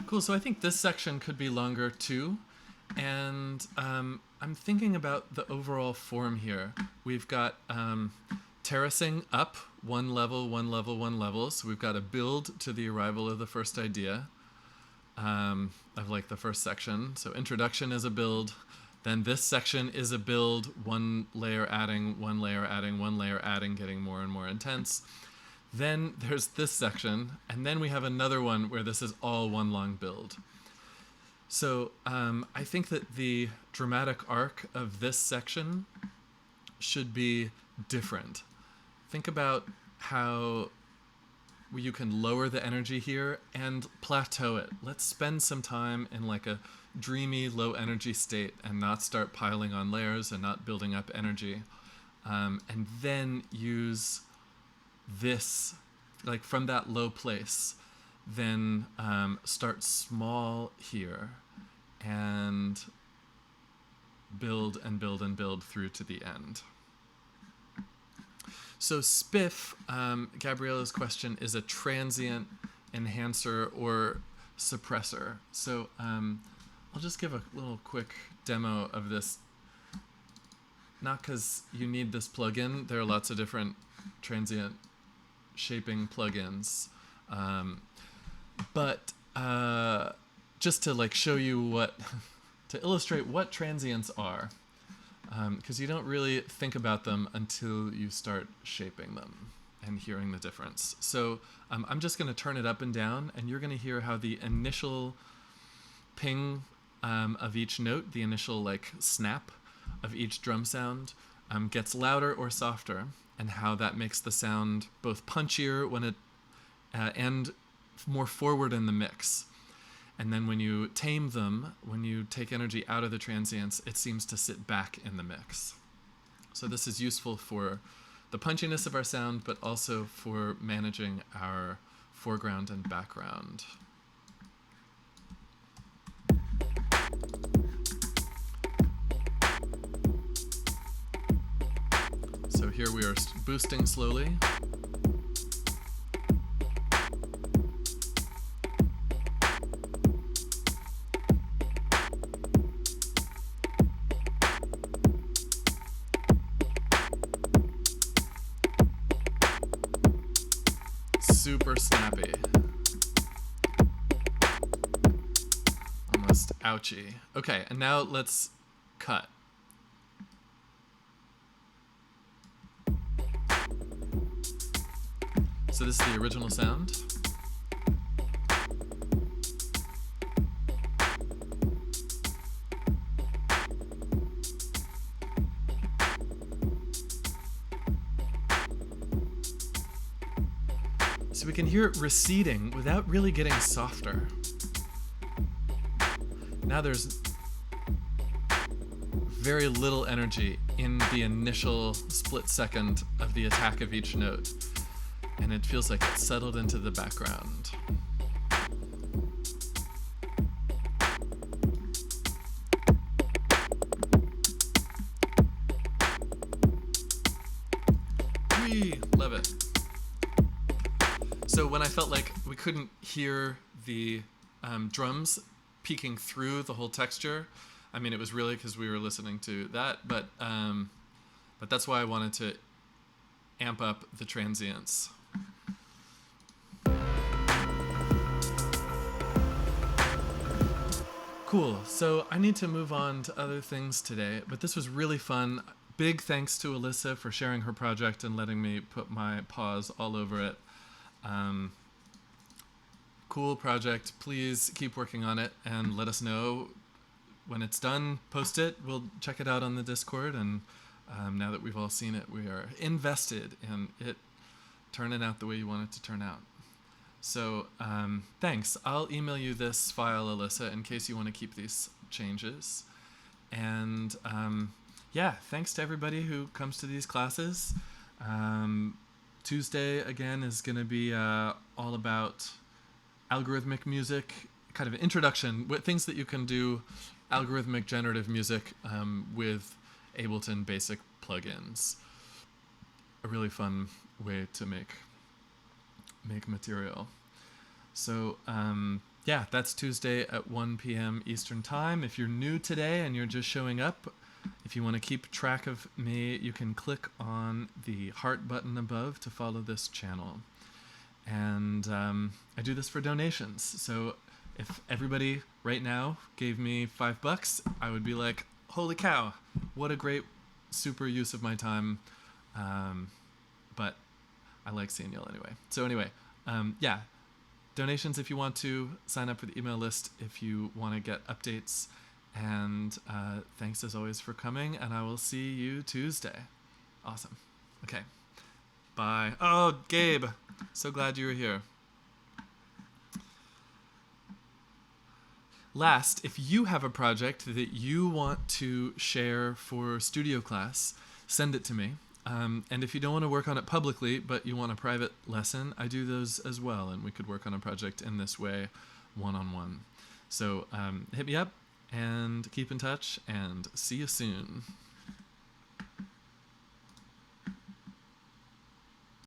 Cool, so I think this section could be longer too, and I'm thinking about the overall form here. We've got terracing up one level, one level, one level, so we've got a build to the arrival of the first idea of like the first section. So introduction is a build, then this section is a build, one layer adding, one layer adding, one layer adding, getting more and more intense. Then there's this section, and then we have another one where this is all one long build. So I think that the dramatic arc of this section should be different. Think about how you can lower the energy here and plateau it. Let's spend some time in like a dreamy, low energy state and not start piling on layers and not building up energy. And then use this, like from that low place, then start small here and build and build and build through to the end. So spiff, Gabriella's question, is a transient enhancer or suppressor. So I'll just give a little quick demo of this. Not because you need this plugin. There are lots of different transient shaping plugins, but just to like show you what, to illustrate what transients are, because you don't really think about them until you start shaping them and hearing the difference. So I'm just going to turn it up and down, and you're going to hear how the initial ping of each note, the initial like snap of each drum sound, gets louder or softer, and how that makes the sound both punchier when it and more forward in the mix. And then when you tame them, when you take energy out of the transients, it seems to sit back in the mix. So this is useful for the punchiness of our sound, but also for managing our foreground and background. So here we are boosting slowly. Super snappy. Almost ouchy. Okay, and now let's cut. So this is the original sound. So we can hear it receding without really getting softer. Now there's very little energy in the initial split second of the attack of each note, and it feels like it's settled into the background. Wee! Love it. So when I felt like we couldn't hear the drums peeking through the whole texture, I mean, it was really because we were listening to that, but that's why I wanted to amp up the transients. Cool. So I need to move on to other things today, but this was really fun. Big thanks to Alyssa for sharing her project and letting me put my paws all over it. Cool project. Please keep working on it and let us know when it's done. Post it. We'll check it out on the Discord. And now that we've all seen it, we are invested in it turning out the way you want it to turn out. So thanks. I'll email you this file, Alyssa, in case you want to keep these changes. And yeah, thanks to everybody who comes to these classes. Tuesday, again, is going to be all about algorithmic music, kind of an introduction, things that you can do algorithmic generative music with Ableton basic plugins. A really fun way to make material. So yeah, that's Tuesday at 1 p.m. Eastern Time. If you're new today and you're just showing up, if you want to keep track of me, you can click on the heart button above to follow this channel. And I do this for donations. So if everybody right now gave me $5, I would be like, holy cow, what a great super use of my time. But I like seeing y'all anyway. So anyway, yeah, donations if you want to, sign up for the email list if you want to get updates. And thanks as always for coming, and I will see you Tuesday. Awesome. Okay. Bye. Oh, Gabe, so glad you were here. Last, if you have a project that you want to share for studio class, send it to me. And if you don't want to work on it publicly, but you want a private lesson, I do those as well, and we could work on a project in this way, one-on-one. So hit me up, and keep in touch, and see you soon.